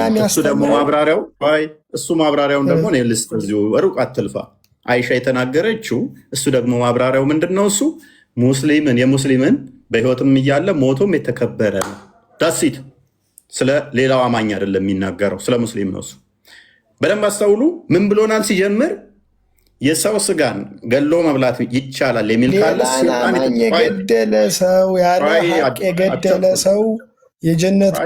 እሱ ማብራሪያውን ደግሞ እኔ ልስጥ፣ እዚሁ ሩቅ አትልፋ። አይሻ የተናገረችው እሱ ደግሞ ማብራሪያው ምንድን ነው? እሱ የሙስሊምን በህይወትም እያለ ሞቶም የተከበረ ነው። ዳሲት ስለ ሌላው አማኝ አይደለም የሚናገረው፣ ስለ ሙስሊም ነው። እሱ በደንብ አስተውሉ። ምን ብሎናል ሲጀምር? የሰው ስጋን ገሎ መብላት ይቻላል የሚል ካለ የገደለ ሰው ያለ ሀቅ የገደለ ሰው የጀነት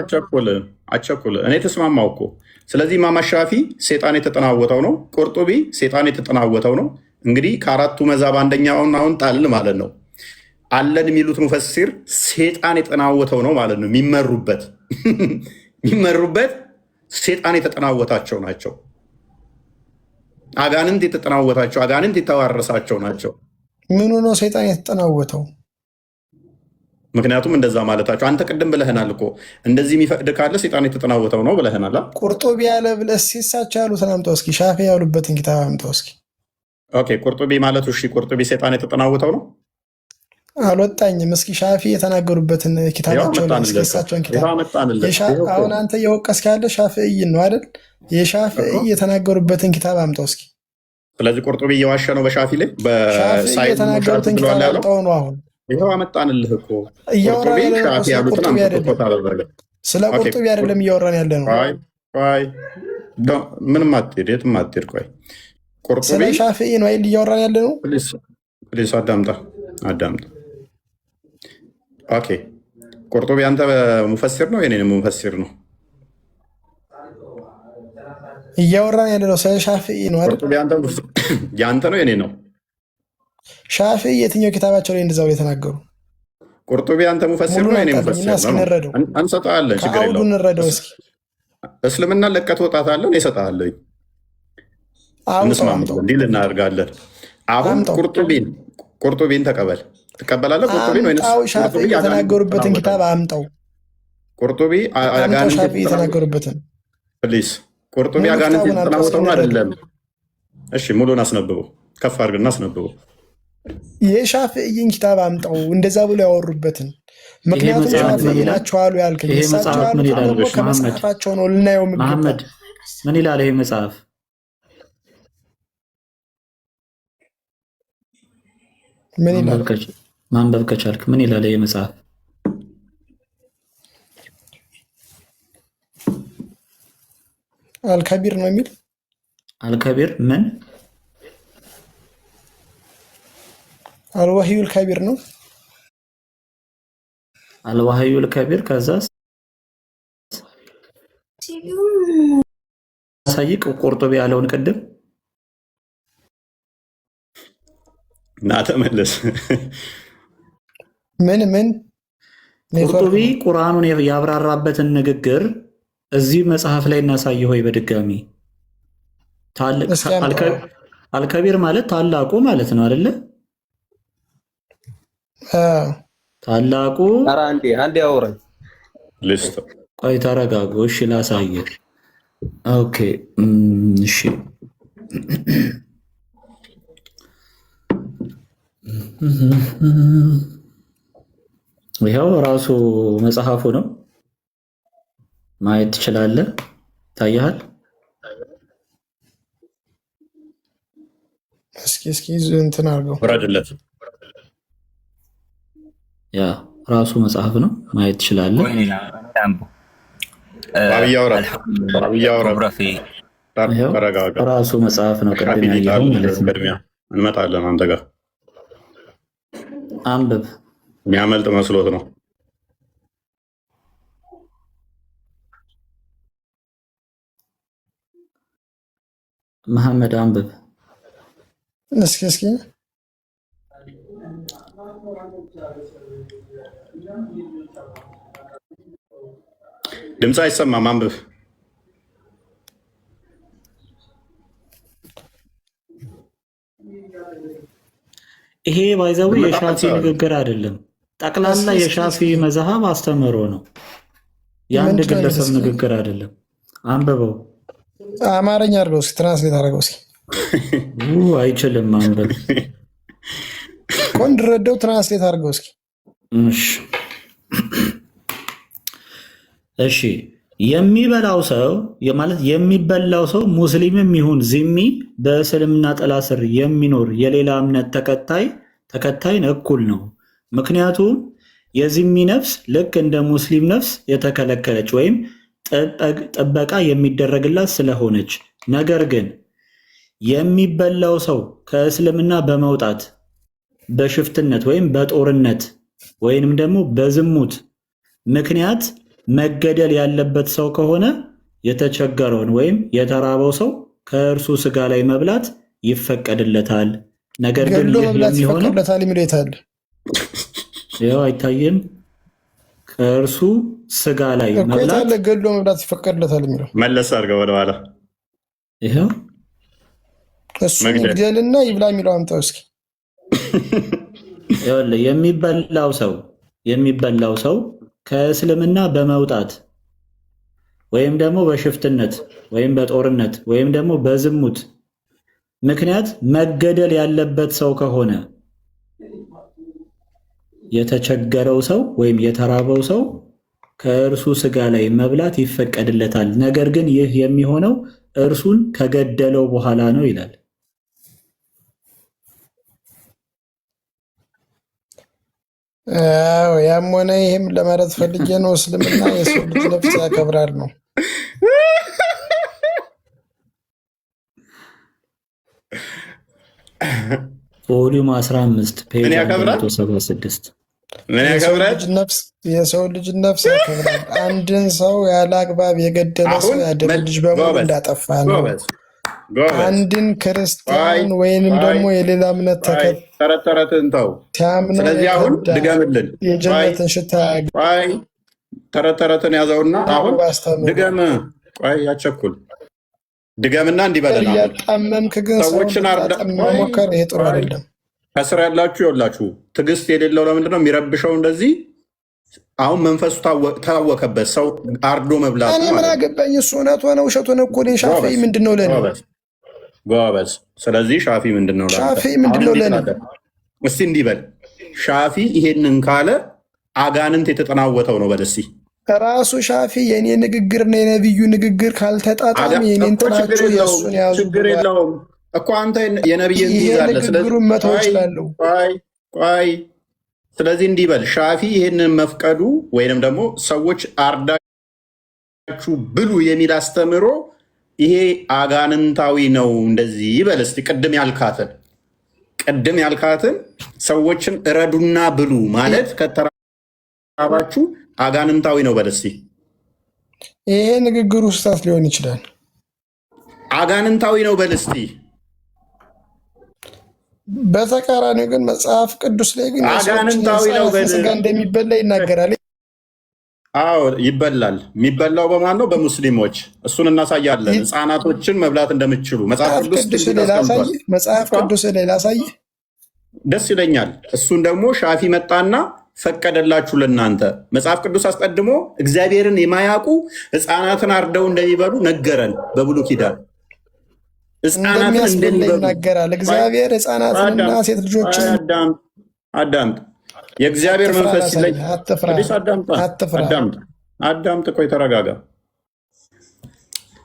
አቸኩል። እኔ ተስማማው እኮ። ስለዚህ ኢማም ሻፊ ሴጣን የተጠናወተው ነው፣ ቁርጡቢ ሴጣን የተጠናወተው ነው። እንግዲህ ከአራቱ መዛብ አንደኛውን አሁን ጣልን ማለት ነው። አለን የሚሉት ሙፈሲር ሴጣን የተጠናወተው ነው ማለት ነው። የሚመሩበት ሴጣን የተጠናወታቸው ናቸው። አጋንንት የተጠናወታቸው፣ አጋንንት የተዋረሳቸው ናቸው። ምኑ ነው ሴጣን የተጠናወተው? ምክንያቱም እንደዛ ማለታቸው አንተ ቅድም ብለህናል እኮ እንደዚህ የሚፈቅድ ካለ ሴጣን የተጠናወተው ነው ብለህናል። ቁርጡቢ ያለ ብለህ ሲሳቸው ያሉትን አምጣው እስኪ። ሻፊ ያሉበትን ኪታብ አምጣው እስኪ። ኦኬ ቁርጡቢ ማለቱ እሺ፣ ቁርጡቢ ሰይጣን የተጠናወተው ነው። አልወጣኝም። እስኪ ሻፊ የተናገሩበትን ኪታባቸው ላይ እስኪሳቸውን ኪታብ አሁን አንተ እየወቀስክ ያለ ሻፊዒን ነው አይደል? የሻፊዒ የተናገሩበትን ኪታብ አምጣው እስኪ። ስለዚህ ቁርጡቢ እየዋሸ ነው በሻፊ ላይ ሻፊዒ የተናገሩትን ኪታብ አምጣው ነው። አሁን ይኸው አመጣንልህ እኮ እያወራን ስለ ቁርጡቢ አይደለም እያወራን ያለ ነው። ምንም አትሄድ፣ የትም አትሄድ። ቆይ ስለ ሻፊዒ ነው አይደል እያወራን ያለ ነው። ፕሊስ አዳምጣ። ኦኬ ቁርጡቢ አንተ ሙፈሲር ነው የኔ ሙፈሲር ነው እያወራን ያለ ነው። ስለ ሻፊዒ ነው አይደል? ቁርጡቢ ያንተ ነው የኔ ነው። ሻፊዒ የትኛው ኪታባቸው ላይ እንደዛው የተናገሩ? ቁርጡቢ አንተ ሙፈሲር ነው የኔ ሙፈሲር ነው። እንሰጣለን፣ ችግር የለውም። እንረዳው እስኪ። እስልምና ለቀት ወጣታለን እሰጥሃለሁ። እንስማማለን፣ እንዲህ እናደርጋለን። አሁን ቁርጡቢን ተቀበል። ትቀበላለህ? ቁርጡቢን ወይስ ሻፊዒ የተናገሩበትን ኪታብ አምጣው። ቁርጡቢ ሻፊዒ የተናገሩበትን ፕሊስ። ቁርጡቢ አጋንንት የተጠናወተው አይደለም። እሺ ሙሉን አስነብበው፣ ከፍ አድርግና አስነብበው። የሻፊዒን ኪታብ አምጣው፣ እንደዛ ብሎ ያወሩበትን። ምክንያቱም ሻፊዒ ናቸው አሉ ያልከኝ እሳቸው ያሉት ከመጽሐፋቸው ነው ልናየው። መሐመድ ምን ይላል ይሄ መጽሐፍ? ምን ይላል? ማንበብ ከቻልክ ምን ይላል ይሄ መጽሐፍ? አልከቢር ነው የሚል። አልከቢር ምን? አልወህዩል ከቢር ነው። አልወህዩል ከቢር ከዛ ሳይቅ ቁርጡቢ ያለውን ቅድም እና ተመለስ። ምን ቁርጡቢ ቁርአኑን ያብራራበትን ንግግር እዚህ መጽሐፍ ላይ እናሳየው ወይ በድጋሚ። አልከቢር ማለት ታላቁ ማለት ነው አይደለ? ታላቁ አንዴ አውራኝ። ቆይ ተረጋጉ። እሺ ላሳየ። ኦኬ እሺ ይኸው ራሱ መጽሐፉ ነው። ማየት ትችላለህ። ታያል። እስኪ እንትን አድርገው ወረድለት። ያ ራሱ መጽሐፍ ነው። ማየት ትችላለህ። ራሱ መጽሐፍ ነው። ቅድም ያየኸው ማለት ነው። እንመጣለን አንተ ጋር። አንብብ። የሚያመልጥ መስሎት ነው። መሐመድ አንብብ እስኪ ድምፅ አይሰማም። አንብብ። ይሄ ባይዘው የሻፊ ንግግር አይደለም። ጠቅላላ የሻፊ መዝሐብ አስተምሮ ነው። የአንድ ግለሰብ ንግግር አይደለም። አንብበው። አማርኛ አድርገው እስኪ፣ ትራንስሌት አድርገው እስኪ። አይችልም ማንበብ። እንድረዳው ትራንስሌት አድርገው እስኪ። እሺ የሚበላው ሰው ማለት የሚበላው ሰው ሙስሊምም ይሁን ዚሚ በእስልምና ጥላ ስር የሚኖር የሌላ እምነት ተከታይን እኩል ነው። ምክንያቱም የዚሚ ነፍስ ልክ እንደ ሙስሊም ነፍስ የተከለከለች ወይም ጥበቃ የሚደረግላት ስለሆነች፣ ነገር ግን የሚበላው ሰው ከእስልምና በመውጣት በሽፍትነት ወይም በጦርነት ወይንም ደግሞ በዝሙት ምክንያት መገደል ያለበት ሰው ከሆነ የተቸገረውን ወይም የተራበው ሰው ከእርሱ ስጋ ላይ መብላት ይፈቀድለታል። ነገር ግን ይህ የሚሆነው ይኸው አይታይም። ከእርሱ ስጋ ላይ መብላት ገድሎ መብላት ይፈቀድለታል የሚለው መለስ አድርገው ወደኋላ። ይኸው እሱ ግደልና ይብላ የሚለው አምጣው እስኪ። የሚበላው ሰው ከእስልምና በመውጣት ወይም ደግሞ በሽፍትነት ወይም በጦርነት ወይም ደግሞ በዝሙት ምክንያት መገደል ያለበት ሰው ከሆነ የተቸገረው ሰው ወይም የተራበው ሰው ከእርሱ ስጋ ላይ መብላት ይፈቀድለታል። ነገር ግን ይህ የሚሆነው እርሱን ከገደለው በኋላ ነው ይላል። ያም ሆነ ይህም ለማለት ፈልጌ ነው። እስልምና የሰው ልጅ ነፍስ ያከብራል ነው። ቮሊዩም 15 ፔጅ 176 የሰው ልጅ ነፍስ ያከብራል። አንድን ሰው ያለ አግባብ የገደለ ሰው ያደረ ልጅ በሙሉ እንዳጠፋ ነው። አንድን ክርስቲያን ወይንም ደግሞ የሌላ እምነት ተረተረትን ተው። ስለዚህ አሁን ድገምልን፣ የጀነትን ሽታ ተረተረትን ያዘውና አሁን ድገም። ያቸኩል ድገምና እንዲበለን እያጣመምክ ግን ሰዎችን መሞከር ይሄ ጥሩ አይደለም። ከስር ያላችሁ ይኸውላችሁ፣ ትዕግስት የሌለው ለምንድን ነው የሚረብሸው? እንደዚህ አሁን መንፈሱ ታወከበት ሰው አርዶ መብላት። እኔ ምን አገባኝ? እሱ እውነት ሆነ ውሸት ሆነ እኮ እኔን ሻፊ ምንድን ነው ለኔ? ጎበዝ። ስለዚህ ሻፊ ምንድን ነው ለኔ? እስቲ እንዲበል ሻፊ ይሄንን ካለ አጋንንት የተጠናወተው ነው። በደሲ ራሱ ሻፊ የኔ ንግግርና የነቢዩ ንግግር ካልተጣጣም የኔን ጥላችሁ የእሱን ያዙ። ችግር የለውም እኮ አንተ የነቢይን ትይዛለህ። ንግግሩን መተው እችላለሁ። ቆይ ስለዚህ እንዲበል ሻፊ ይሄንን መፍቀዱ ወይንም ደግሞ ሰዎች አርዳችሁ ብሉ የሚል አስተምሮ ይሄ አጋንንታዊ ነው እንደዚህ ይበል። እስቲ ቅድም ያልካትን ሰዎችን እረዱና ብሉ ማለት ከተራባችሁ አጋንንታዊ ነው በል እስቲ። ይሄ ንግግሩ ስህተት ሊሆን ይችላል። አጋንንታዊ ነው በል እስቲ። በተቃራኒው ግን መጽሐፍ ቅዱስ ላይ ግን አጋንንታዊ ነው በል ስጋ እንደሚበላ ይናገራል። አዎ ይበላል። የሚበላው በማን ነው? በሙስሊሞች። እሱን እናሳያለን። ህፃናቶችን መብላት እንደምችሉ መጽሐፍ ቅዱስ ላይ ላሳይ። ደስ ይለኛል። እሱን ደግሞ ሻፊ መጣና ፈቀደላችሁ ለእናንተ። መጽሐፍ ቅዱስ አስቀድሞ እግዚአብሔርን የማያውቁ ህፃናትን አርደው እንደሚበሉ ነገረን። በብሉይ ኪዳን ህፃናትን እንደሚበሉ ይናገራል። እግዚአብሔር ህፃናትንና ሴት ልጆችን አዳምጥ። የእግዚአብሔር መንፈስ ሲለኝ አዳምጥ። ቆይ ተረጋጋ።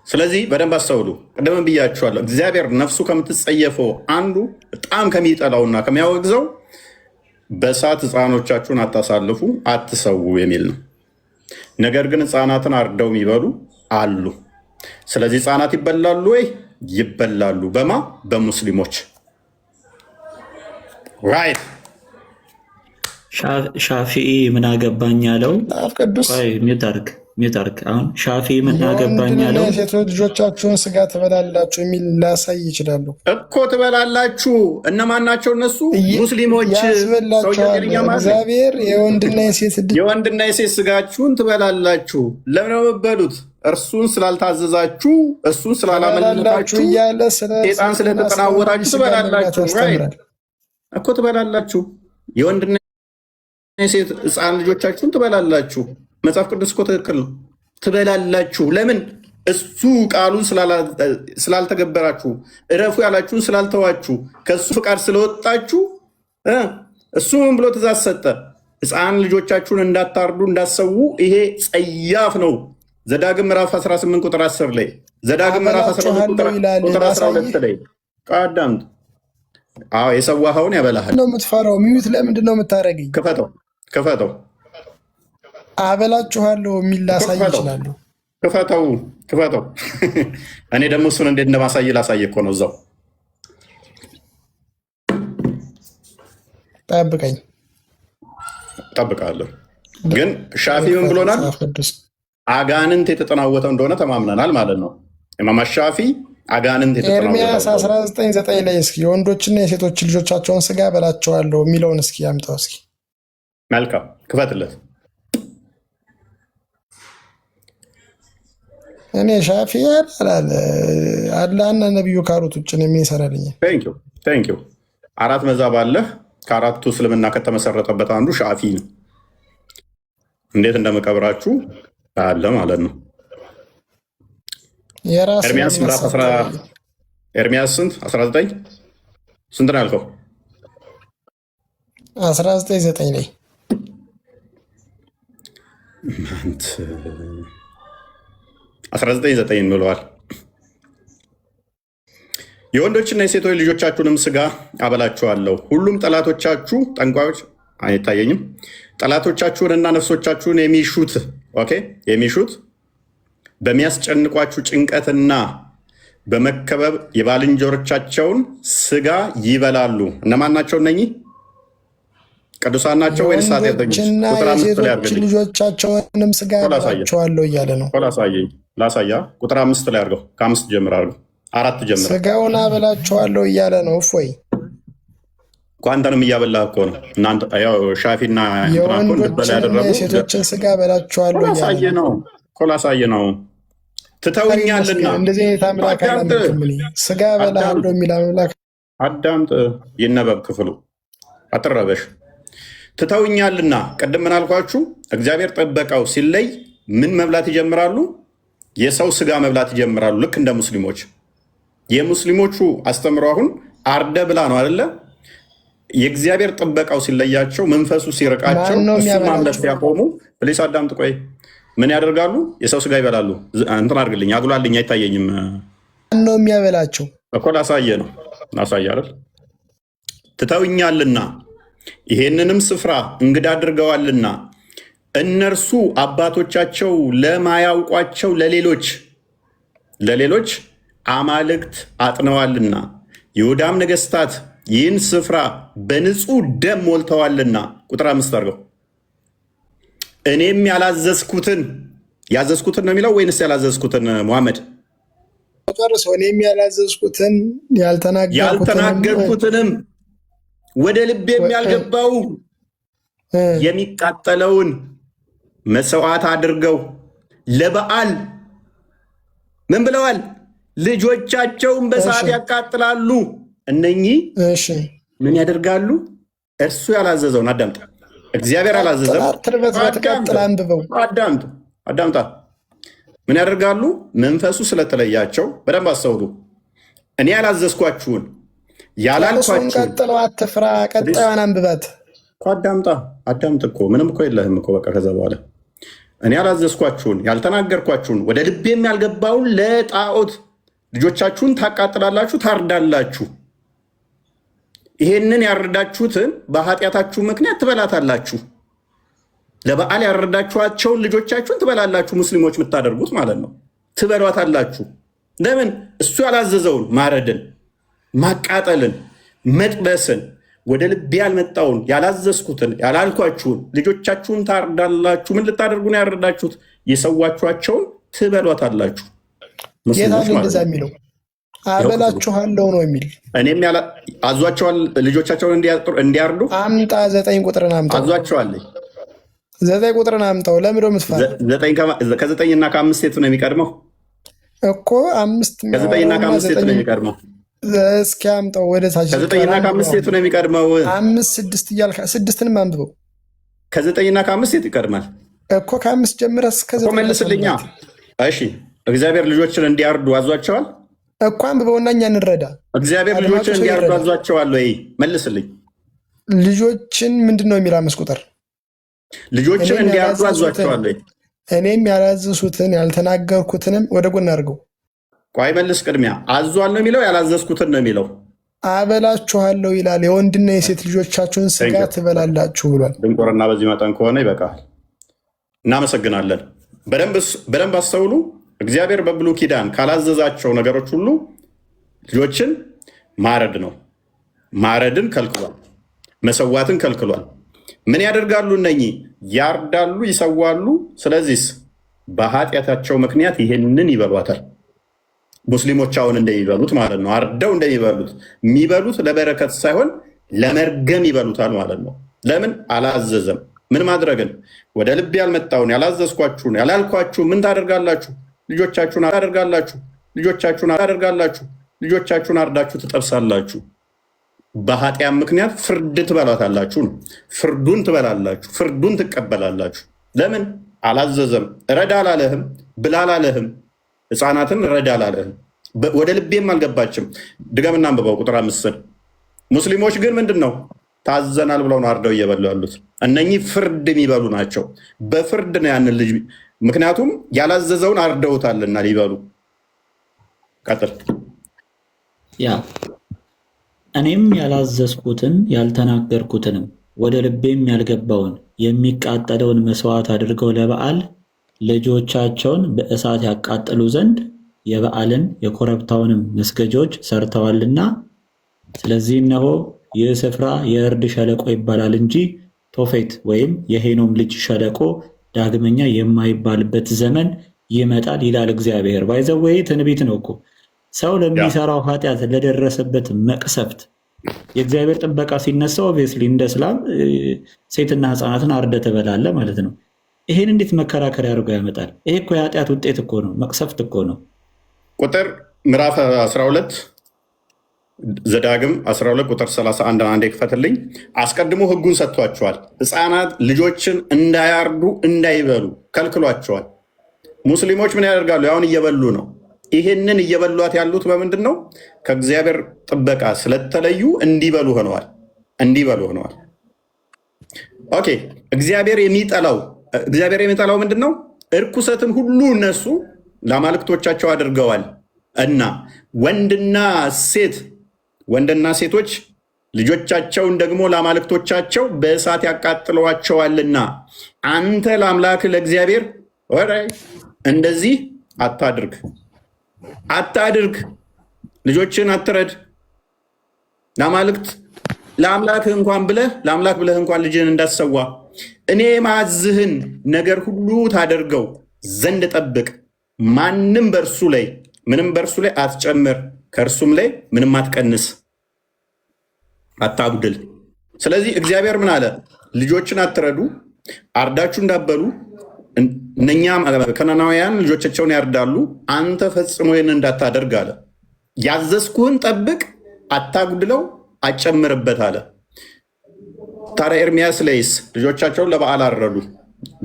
ስለዚህ በደንብ አስተውሉ። ቅድም ብያችኋለሁ። እግዚአብሔር ነፍሱ ከምትጸየፈው አንዱ በጣም ከሚጠላውና ከሚያወግዘው በእሳት ህፃኖቻችሁን አታሳልፉ፣ አትሰዉ የሚል ነው። ነገር ግን ህፃናትን አርደው የሚበሉ አሉ። ስለዚህ ህፃናት ይበላሉ ወይ? ይበላሉ። በማ? በሙስሊሞች። ራይት። ሻፊኢ ምን አገባኝ ያለው ሚታርክ አሁን ሻፊኢ ምን አገባኝ ያለው ሴቶች ልጆቻችሁን ስጋ ትበላላችሁ የሚል ላሳይ ይችላሉ እኮ። ትበላላችሁ። እነማን ናቸው እነሱ? ሙስሊሞች። እግዚአብሔር የወንድና የሴት ስጋችሁን ትበላላችሁ። ለምን ነው የምትበሉት? እርሱን ስላልታዘዛችሁ፣ እሱን ስላላመለካችሁ፣ ሴጣን ስለተጠናወታችሁ ትበላላችሁ እኮ። ትበላላችሁ። የወንድና የሴት ህፃን ልጆቻችሁን ትበላላችሁ። መጽሐፍ ቅዱስ እኮ ትክክል ነው። ትበላላችሁ። ለምን? እሱ ቃሉን ስላልተገበራችሁ፣ እረፉ ያላችሁን ስላልተዋችሁ፣ ከእሱ ፍቃድ ስለወጣችሁ እሱ ምን ብሎ ትእዛዝ ሰጠ? ህፃን ልጆቻችሁን እንዳታርዱ እንዳሰዉ። ይሄ ጸያፍ ነው። ዘዳግም ምዕራፍ 18 ቁጥር 10 ላይ፣ ዘዳግም ምዕራፍ 12 ቁጥር 12 ላይ አዳምጥ። የሰዋኸውን ያበላሃል። የምትፈራው ሚዩት ለምንድን ነው የምታደርገኝ? ክፈተው። አበላችኋለሁ የሚል ላሳይ ይችላለሁ። ክፈተው። እኔ ደግሞ እሱን እንዴት እንደማሳይ ላሳይ እኮ ነው። እዛው ጠብቀኝ። እጠብቃለሁ። ግን ሻፊ ምን ብሎናል? አጋንንት የተጠናወተው እንደሆነ ተማምነናል ማለት ነው። ኢማም ሻፊ አጋንንት የተጠናወተው ኤርሚያስ 19:9 ላይ እስኪ የወንዶችና የሴቶች ልጆቻቸውን ስጋ በላቸዋለሁ የሚለውን እስኪ ያምጣው እስኪ። መልካም ክፈትለት። እኔ ሻፊ ያላል አላህና ነቢዩ ካሩት ውጭ ነው የሚሰራልኝ። ቴንኪው። 4 መዛብ አለህ። ከአራቱ እስልምና ከተመሰረተበት አንዱ ሻፊ ነው። እንዴት እንደመቀብራችሁ አለ ማለት ነው። ኤርሚያስ ኤርሚያስ ስንት 19 ስንት ነው ያልከው? 19:9 ላይ 19:9 ብለዋል። የወንዶችና የሴቶች ልጆቻችሁንም ስጋ አበላችኋለሁ። ሁሉም ጠላቶቻችሁ ጠንቋዮች አይታየኝም። ጠላቶቻችሁንና ነፍሶቻችሁን የሚሹት በሚያስጨንቋችሁ ጭንቀትና በመከበብ የባልንጀሮቻቸውን ስጋ ይበላሉ። እነማን ናቸው እነኚህ? ቅዱሳን ናቸው ወይስ ኃጢአተኞች? የሴቶች ልጆቻቸውንም ስጋ አበላችኋለሁ እያለ ነው። ላሳያ ቁጥር 5 ላይ አድርገው። ከ5 ጀምር አድርገው 4 ጀምር። ስጋውን አበላችኋለሁ እያለ ነው። እፎይ አንተንም እያበላህ እኮ ነው። እናንተ ሻፊና የወንዶችንና የሴቶችን ስጋ አበላችኋለሁ እያለ ነው። ላሳየ ነው። ትተውኛልና እንደዚህ አይነት አምላክ አላመልክም። ስጋ በላሃለሁ የሚል አምላክ አዳምጥ። ይነበብ ክፍሉ አትረበሽ። ትተውኛልና ቅድም ምን አልኳችሁ? እግዚአብሔር ጠበቀው ሲለይ ምን መብላት ይጀምራሉ? የሰው ስጋ መብላት ይጀምራሉ። ልክ እንደ ሙስሊሞች። የሙስሊሞቹ አስተምሮ አሁን አርደ ብላ ነው አይደለ? የእግዚአብሔር ጥበቃው ሲለያቸው፣ መንፈሱ ሲርቃቸው፣ እሱ ማምለክ ሲያቆሙ፣ ፕሊስ አዳምጥ። ቆይ ምን ያደርጋሉ? የሰው ስጋ ይበላሉ። እንትን አድርግልኝ፣ አጉላልኝ፣ አይታየኝም። ነው የሚያበላቸው እኮ ላሳየ ነው። ላሳየ አይደል? ትተውኛልና ይሄንንም ስፍራ እንግዳ አድርገዋልና እነርሱ አባቶቻቸው ለማያውቋቸው ለሌሎች አማልክት አጥነዋልና ይሁዳም ነገስታት ይህን ስፍራ በንጹህ ደም ሞልተዋልና። ቁጥር 5 አድርገው። እኔም ያዘዝኩትን ነው የሚለው ወይንስ ያላዘዝኩትን? ሙሐመድ ጨርሶ እኔም ያላዘዝኩትን ያልተናገርኩትንም ወደ ልብ የሚያልገባው የሚቃጠለውን መስዋዕት አድርገው ለበዓል ምን ብለዋል? ልጆቻቸውን በሰዓት ያቃጥላሉ። እነኚህ ምን ያደርጋሉ? እርሱ ያላዘዘውን አዳምጣ። እግዚአብሔር አላዘዘም። አዳምጣ። ምን ያደርጋሉ? መንፈሱ ስለተለያቸው፣ በደንብ አስተውሉ። እኔ ያላዘዝኳችሁን ያላልኳችሁን ቀጥለው አትፍራ። ቀጣዩን አንብባት። አዳምጥ እኮ ምንም እኮ የለህም እኮ በቃ። ከዛ በኋላ እኔ ያላዘዝኳችሁን ያልተናገርኳችሁን ወደ ልቤም ያልገባውን ለጣዖት ልጆቻችሁን ታቃጥላላችሁ፣ ታርዳላችሁ። ይሄንን ያረዳችሁትን በኃጢአታችሁ ምክንያት ትበላታላችሁ። ለበዓል ያረዳችኋቸውን ልጆቻችሁን ትበላላችሁ። ሙስሊሞች የምታደርጉት ማለት ነው። ትበሏታላችሁ። ለምን? እሱ ያላዘዘውን ማረድን፣ ማቃጠልን፣ መጥበስን፣ ወደ ልቤ ያልመጣውን ያላዘዝኩትን ያላልኳችሁን ልጆቻችሁን ታርዳላችሁ። ምን ልታደርጉ ነው ያረዳችሁት? የሰዋችኋቸውን ትበሏታላችሁ። ጌታ እንደዛ የሚለው አበላችኋለሁ ነው የሚል። እኔም አዟቸዋል ልጆቻቸውን እንዲያርዱ። አምጣ 9 ቁጥርን አምጣ። አዟቸዋለኝ 9 ቁጥርን አምጣው። ለምንድን ነው የምትፈራ? ከ9ና ከ5 የቱ ነው የሚቀድመው እኮ? 5 ከ9ና ከ5 የቱ ነው የሚቀድመው? እስኪ አምጣው ወደ ታች። ከ9ና ከ5 የቱ ነው የሚቀድመው? 5 6 እያልክ 6ንም አንብበው። ከ9ና ከ5 የቱ ይቀድማል እኮ? ከ5 ጀምረህ እስከ 9 መልስልኛ። እሺ እግዚአብሔር ልጆችን እንዲያርዱ አዟቸዋል እኮ። አንብበውና እኛ እንረዳ። እግዚአብሔር ልጆችን እንዲያርዱ አዟቸዋል ወይ? መልስልኝ። ልጆችን ምንድን ነው የሚል 5 ቁጥር ልጆችን እንዲያርዱ አዟቸዋል ወይ? እኔም ያላዘዝኩትን ያልተናገርኩትንም ወደ ጎን አድርገው። ቆይ መልስ። ቅድሚያ አዟል ነው የሚለው ያላዘዝኩትን ነው የሚለው? አበላችኋለሁ ይላል። የወንድና የሴት ልጆቻችሁን ስጋ ትበላላችሁ ብሏል። ድንቁርና በዚህ መጠን ከሆነ ይበቃል። እናመሰግናለን። በደንብ አስተውሉ። እግዚአብሔር በብሉይ ኪዳን ካላዘዛቸው ነገሮች ሁሉ ልጆችን ማረድ ነው። ማረድን ከልክሏል። መሰዋትን ከልክሏል። ምን ያደርጋሉ? እነኚህ ያርዳሉ፣ ይሰዋሉ። ስለዚህ በኃጢአታቸው ምክንያት ይሄንን ይበሏታል። ሙስሊሞች አሁን እንደሚበሉት ማለት ነው። አርደው እንደሚበሉት የሚበሉት ለበረከት ሳይሆን ለመርገም ይበሉታል ማለት ነው። ለምን? አላዘዘም። ምን ማድረግን? ወደ ልብ ያልመጣውን ያላዘዝኳችሁን ያላልኳችሁን ምን ታደርጋላችሁ? ልጆቻችሁን አደርጋላችሁ። ልጆቻችሁን አርዳችሁ ትጠብሳላችሁ። በኃጢአት ምክንያት ፍርድ ትበላታላችሁ ነው። ፍርዱን ትበላላችሁ፣ ፍርዱን ትቀበላላችሁ። ለምን? አላዘዘም። ረዳ አላለህም፣ ብላ አላለህም፣ ሕፃናትን ረዳ አላለህም። ወደ ልቤም አልገባችም። ድገምና አንብበው ቁጥር 5። ሙስሊሞች ግን ምንድን ነው ታዘናል ብለው ነው አርደው እየበሉ ያሉት። እነኚህ ፍርድ የሚበሉ ናቸው። በፍርድ ነው ያንን ልጅ፣ ምክንያቱም ያላዘዘውን አርደውታልና ሊበሉ። ቀጥል። ያ እኔም ያላዘዝኩትን ያልተናገርኩትንም ወደ ልቤም ያልገባውን የሚቃጠለውን መስዋዕት አድርገው ለበዓል ልጆቻቸውን በእሳት ያቃጥሉ ዘንድ የበዓልን የኮረብታውንም መስገጃዎች ሰርተዋልና፣ ስለዚህ እነሆ ይህ ስፍራ የእርድ ሸለቆ ይባላል እንጂ ቶፌት ወይም የሄኖም ልጅ ሸለቆ ዳግመኛ የማይባልበት ዘመን ይመጣል ይላል እግዚአብሔር። ባይዘወይ ትንቢት ነው እኮ። ሰው ለሚሰራው ኃጢአት ለደረሰበት መቅሰፍት የእግዚአብሔር ጥበቃ ሲነሳ ኦብቪየስሊ እንደ እስላም ሴትና ሕፃናትን አርደ ትበላለ ማለት ነው። ይሄን እንዴት መከራከሪያ አድርገው ያመጣል? ይሄ እኮ የኃጢአት ውጤት እኮ ነው፣ መቅሰፍት እኮ ነው። ቁጥር ምዕራፍ 12 ዘዳግም 12 ቁጥር 31 አንዴ ክፈትልኝ። አስቀድሞ ሕጉን ሰጥቷቸዋል። ሕፃናት ልጆችን እንዳያርዱ እንዳይበሉ ከልክሏቸዋል። ሙስሊሞች ምን ያደርጋሉ? አሁን እየበሉ ነው። ይህንን እየበሏት ያሉት በምንድን ነው? ከእግዚአብሔር ጥበቃ ስለተለዩ እንዲበሉ ሆነዋል። ኦኬ። እግዚአብሔር የሚጠላው ምንድን ነው? እርኩሰትን ሁሉ እነሱ ለአማልክቶቻቸው አድርገዋል እና ወንድና ሴቶች ልጆቻቸውን ደግሞ ለአማልክቶቻቸው በእሳት ያቃጥለዋቸዋልና አንተ ለአምላክ ለእግዚአብሔር እንደዚህ አታድርግ፣ ልጆችን አትረድ። ለአምላክ ብለህ እንኳን ልጅን እንዳትሰዋ እኔ ማዝህን ነገር ሁሉ ታደርገው ዘንድ ጠብቅ። ምንም በእርሱ ላይ አትጨምር፣ ከእርሱም ላይ ምንም አትቀንስ፣ አታጉድል። ስለዚህ እግዚአብሔር ምን አለ? ልጆችን አትረዱ፣ አርዳችሁ እንዳበሉ እነኛ ከነናውያን ልጆቻቸውን ያርዳሉ፣ አንተ ፈጽሞ ይህን እንዳታደርግ አለ። ያዘዝኩህን ጠብቅ፣ አታጉድለው፣ አጨምርበት አለ። ታዲያ ኤርሚያስ ላይስ ልጆቻቸውን ለበዓል አረዱ።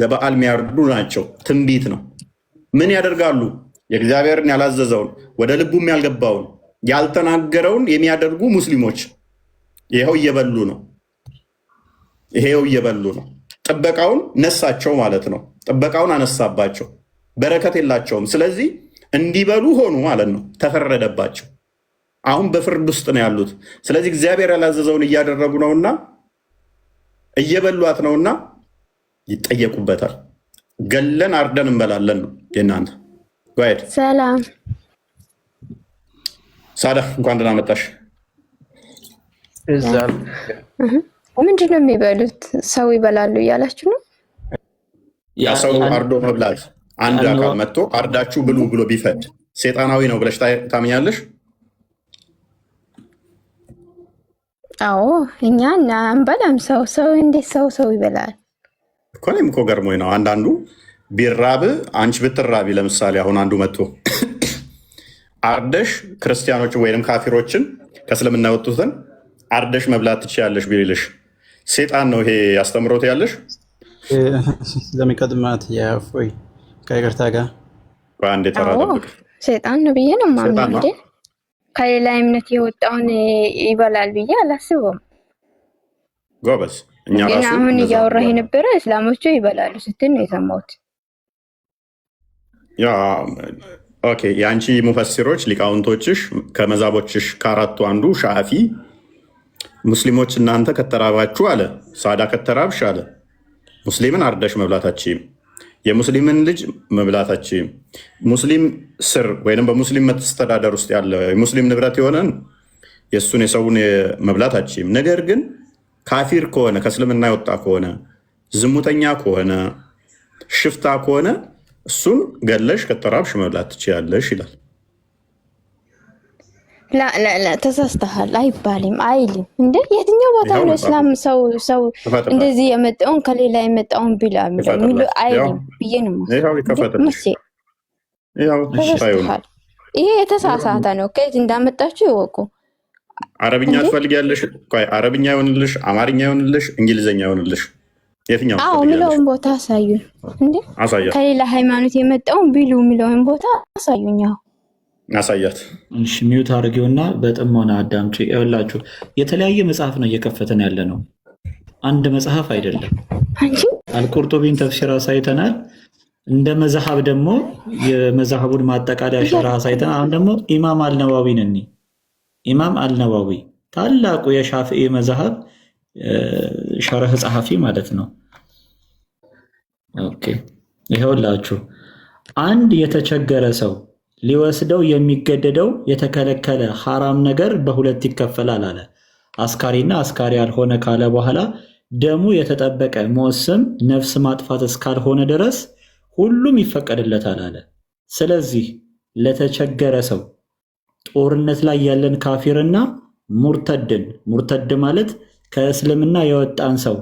ለበዓል የሚያርዱ ናቸው። ትንቢት ነው። ምን ያደርጋሉ? የእግዚአብሔርን ያላዘዘውን ወደ ልቡም ያልገባውን ያልተናገረውን የሚያደርጉ ሙስሊሞች ይኸው እየበሉ ነው። ጥበቃውን ነሳቸው ማለት ነው። ጥበቃውን አነሳባቸው። በረከት የላቸውም። ስለዚህ እንዲበሉ ሆኑ ማለት ነው። ተፈረደባቸው። አሁን በፍርድ ውስጥ ነው ያሉት። ስለዚህ እግዚአብሔር ያላዘዘውን እያደረጉ ነውና እየበሏት ነውና ይጠየቁበታል። ገለን አርደን እንበላለን ነው የእናንተ ጓሄድ። ሰላም ሳዳ፣ እንኳን ደህና መጣሽ። ምንድን ነው የሚበሉት? ሰው ይበላሉ እያላችሁ ነው? ሰው አርዶ መብላት አንድ አካል መጥቶ አርዳችሁ ብሉ ብሎ ቢፈድ ሴጣናዊ ነው ብለሽ ታምኛለሽ? አዎ፣ እኛ አንበላም። ሰው እንዴት ሰው ይበላል እኮ። እኔም እኮ ገርሞኝ ነው። አንዳንዱ ቢራብ አንቺ ብትራቢ፣ ለምሳሌ አሁን አንዱ መጥቶ አርደሽ ክርስቲያኖችን ወይም ካፊሮችን ከእስልምና ያወጡትን አርደሽ መብላት ትችያለሽ ቢልሽ ሴጣን ነው ይሄ ያስተምሮት ያለሽ? ለሚቀድማት የፎይ ከይቅርታ ጋር አንዴ ተራደብቅ ሴጣን ነው ብዬ ነው ማምነው። ከሌላ እምነት የወጣውን ይበላል ብዬ አላስበውም። ጎበዝ። እኛ ራሱ አሁን እያወራህ የነበረ እስላሞቹ ይበላሉ ስትል ነው የሰማሁት። ኦኬ፣ የአንቺ ሙፈሲሮች ሊቃውንቶችሽ ከመዛቦችሽ ከአራቱ አንዱ ሻፊ ሙስሊሞች እናንተ ከተራባችሁ አለ፣ ሳዳ ከተራብሽ አለ ሙስሊምን አርደሽ መብላታችም የሙስሊምን ልጅ መብላታችም ሙስሊም ስር ወይም በሙስሊም መስተዳደር ውስጥ ያለ የሙስሊም ንብረት የሆነን የእሱን የሰውን መብላታችም። ነገር ግን ካፊር ከሆነ ከእስልምና የወጣ ከሆነ ዝሙተኛ ከሆነ ሽፍታ ከሆነ እሱን ገለሽ ከተራብሽ መብላት ትችያለሽ ይላል። ላ ተሳስተሃል። አይባልም አይልም። እንደ የትኛው ቦታ ነው እስላም ሰው እንደዚህ የመጣውን ከሌላ የመጣውን ቢላ ሚሉ አይልም ብዬ ነው። ይሄ የተሳሳተ ነው። ከየት እንዳመጣችሁ ይወቁ። አረብኛ ትፈልጊያለሽ? አረብኛ ይሆንልሽ፣ አማርኛ ይሆንልሽ፣ እንግሊዝኛ ይሆንልሽ፣ የትኛው? አዎ የሚለውን ቦታ አሳዩን። እንዴ ከሌላ ሃይማኖት የመጣውን ቢሉ የሚለውን ቦታ አሳዩኝ። አሳያት። እሺ ሚዩት አድርጊውና በጥሞና አዳምጪ። ይኸውላችሁ የተለያየ መጽሐፍ ነው እየከፈተን ያለ ነው፣ አንድ መጽሐፍ አይደለም። አልቁርጡቢን ተፍሲር አሳይተናል። እንደ መዝሐብ ደግሞ የመዝሐቡን ማጠቃለያ ሸርህ አሳይተናል። አሁን ደግሞ ኢማም አልነዋዊን እኒ ኢማም አልነዋዊ ታላቁ የሻፊዒ መዝሐብ ሸርህ ጸሐፊ ማለት ነው። ኦኬ ይኸውላችሁ አንድ የተቸገረ ሰው ሊወስደው የሚገደደው የተከለከለ ሐራም ነገር በሁለት ይከፈላል አለ። አስካሪና አስካሪ ያልሆነ ካለ በኋላ ደሙ የተጠበቀ መወሰም ነፍስ ማጥፋት እስካልሆነ ድረስ ሁሉም ይፈቀድለታል አለ። ስለዚህ ለተቸገረ ሰው ጦርነት ላይ ያለን ካፊርና ሙርተድ ማለት ከእስልምና የወጣን ሰው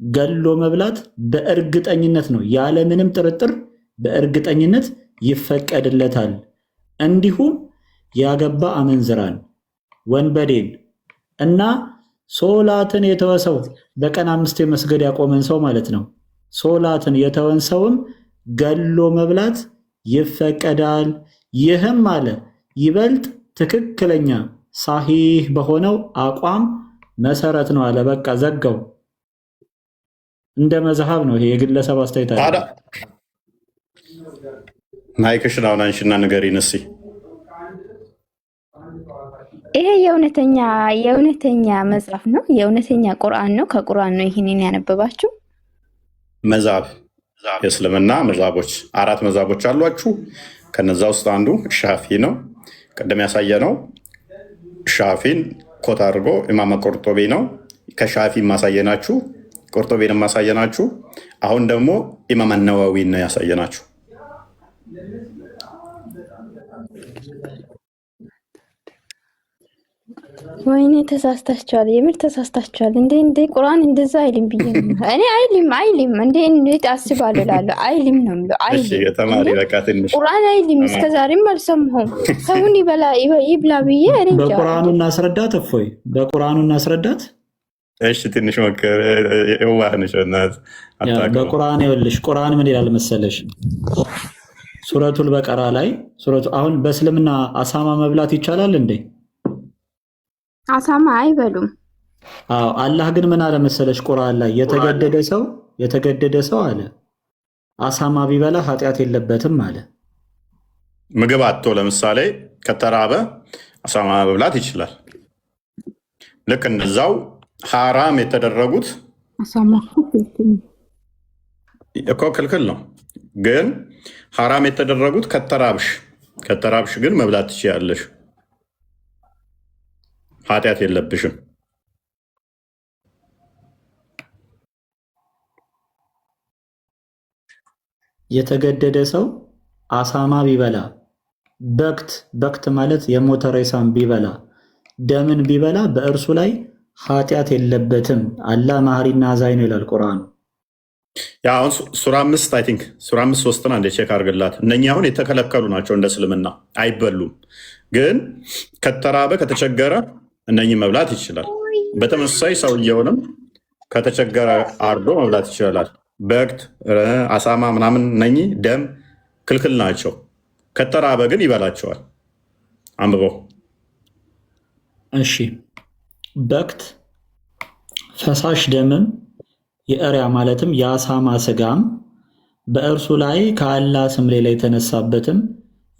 ገሎ መብላት በእርግጠኝነት ነው፣ ያለምንም ጥርጥር በእርግጠኝነት ይፈቀድለታል። እንዲሁም ያገባ አመንዝራን፣ ወንበዴን እና ሶላትን የተወሰው በቀን 5 መስገድ ያቆመን ሰው ማለት ነው። ሶላትን የተወን ሰውም ገሎ መብላት ይፈቀዳል። ይህም አለ ይበልጥ ትክክለኛ ሳሂህ በሆነው አቋም መሰረት ነው አለ። በቃ ዘጋው። እንደ መዝሐብ ነው ይሄ፣ የግለሰብ አስተያየት አይደለም። ማይክሽን አሁን አንሺና ንገሪን እስኪ። ይሄ የእውነተኛ መጽሐፍ ነው፣ የእውነተኛ ቁርአን ነው። ከቁርአን ነው ይህንን ያነበባችሁ። መዛብ የእስልምና መዛቦች 4 መዛቦች አሏችሁ። ከነዛ ውስጥ አንዱ ሻፊ ነው። ቀደም ያሳየ ነው ሻፊን ኮት አድርጎ ኢማም ቁርጡቢ ነው። ከሻፊ ማሳየናችሁ፣ ቁርጡቢን ማሳየናችሁ። አሁን ደግሞ ኢማም ነዋዊ ነው ያሳየናችሁ። ወይኔ ተሳስታችኋል፣ የምር ተሳስታችኋል። እንዴ ቁርአን እንደዛ አይልም ብዬ እኔ አይልም እንዴት አስባለሁ እላለሁ። አይልም ነው የምለው። ቁርአን አይልም። እስከዛሬም አልሰማሁም። ሰውን ይብላ ብዬ በቁርአኑ እናስረዳት። እፎይ በቁርአኑ እናስረዳት። እሺ ትንሽ ሞክር። በቁርአን ይኸውልሽ፣ ቁርአን ምን ይላል መሰለሽ? ሱረቱል በቀራ ላይ አሁን በእስልምና አሳማ መብላት ይቻላል እንዴ? አሳማ አይበሉም። አዎ አላህ ግን ምን አለ መሰለሽ ቁርአን ላይ የተገደደ ሰው አለ አሳማ ቢበላ ኃጢአት የለበትም አለ። ምግብ አጥቶ ለምሳሌ ከተራበ አሳማ መብላት ይችላል። ልክ እንደዛው ሐራም የተደረጉት አሳማ እኮ ክልክል ነው። ግን ሐራም የተደረጉት ከተራብሽ ግን መብላት ትችያለሽ። ኃጢአት የለብሽም። የተገደደ ሰው አሳማ ቢበላ በክት ማለት የሞተ ሬሳን ቢበላ ደምን ቢበላ በእርሱ ላይ ኃጢአት የለበትም። አላህ መሐሪና አዛኝ ነው ይላል ቁርአኑ። አሁን ሱራ 5 አይ ቲንክ ሱራ 5:3 አንዴ ቼክ አድርግላት። እነኛ አሁን የተከለከሉ ናቸው፣ እንደ እስልምና አይበሉም። ግን ከተራበ ከተቸገረ እነኚህ መብላት ይችላል። በተመሳሳይ ሰውየውንም ከተቸገረ አርዶ መብላት ይችላል። በግት አሳማ ምናምን እነኚህ ደም ክልክል ናቸው። ከተራበ ግን ይበላቸዋል። አንብበው። እሺ በግት ፈሳሽ ደምም የእሪያ ማለትም የአሳማ ስጋም በእርሱ ላይ ከአላህ ስም ሌላ የተነሳበትም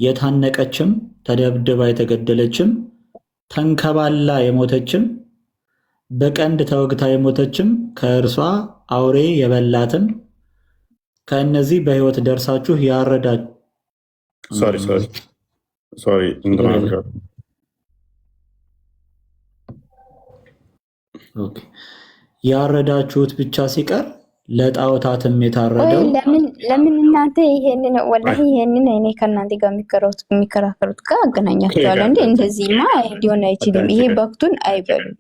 የታነቀችም ተደብድባ የተገደለችም ተንከባላ የሞተችም በቀንድ ተወግታ የሞተችም ከእርሷ አውሬ የበላትም ከእነዚህ በሕይወት ደርሳችሁ ያረዳችሁት ብቻ ሲቀር ለጣዖታትም የታረደው ለምን እናንተ ይሄንን ወላሂ ይሄንን እኔ ከእናንተ ጋር የሚከራከሩት ጋር አገናኛቸዋለሁ። እንዴ እንደዚህማ ሊሆን አይችልም። ይሄ በክቱን አይበሉም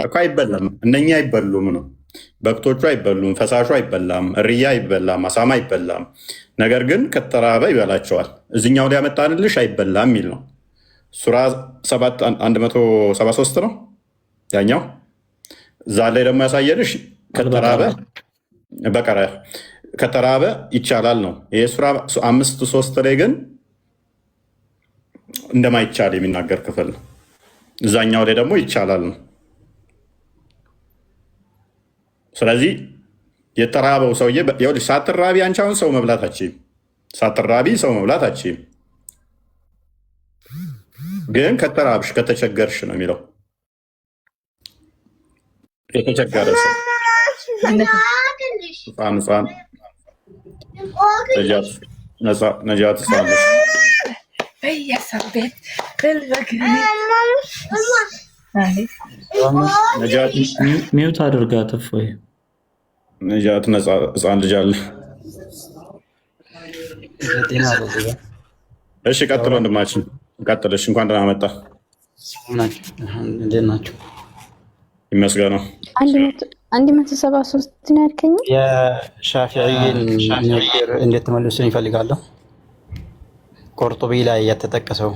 እኮ አይበላም። እነኛ አይበሉም ነው በክቶቹ አይበሉም። ፈሳሹ አይበላም። እርያ አይበላም። አሳማ አይበላም። ነገር ግን ከተራበ ይበላቸዋል። እዚኛው ላይ ያመጣንልሽ አይበላም የሚል ነው። ሱራ 173 ነው ያኛው። እዛ ላይ ደግሞ ያሳየንሽ ከተራበ በቀረ ከተራበ ይቻላል ነው። ይሄ ሱራ 5:3 ላይ ግን እንደማይቻል የሚናገር ክፍል ነው። እዛኛው ላይ ደግሞ ይቻላል ነው። ስለዚህ የተራበው ሰውዬ ይኸውልሽ፣ ሳትራቢ አንቺ አሁን ሰው መብላት አትችይም። ሳትራቢ ሰው መብላት አትችይም። ግን ከተራብሽ ከተቸገርሽ ነው የሚለው። የተቸገረ ሰው ፋን ነጃት ሳለሽ ሚውት አድርጋት። እፎይ ነጃት ነፃ ህፃን ልጅ አለ። እሺ ቀጥሎ ወንድማችን ቀጥለሽ። እንኳን ደህና መጣ። እንዴት ናቸው? ይመስገነው። 173 ነው ያልከኝ። የሻፊዒን ንግግር እንዴት ተመልሱን ይፈልጋለሁ። ቁርጡቢ ላይ የተጠቀሰው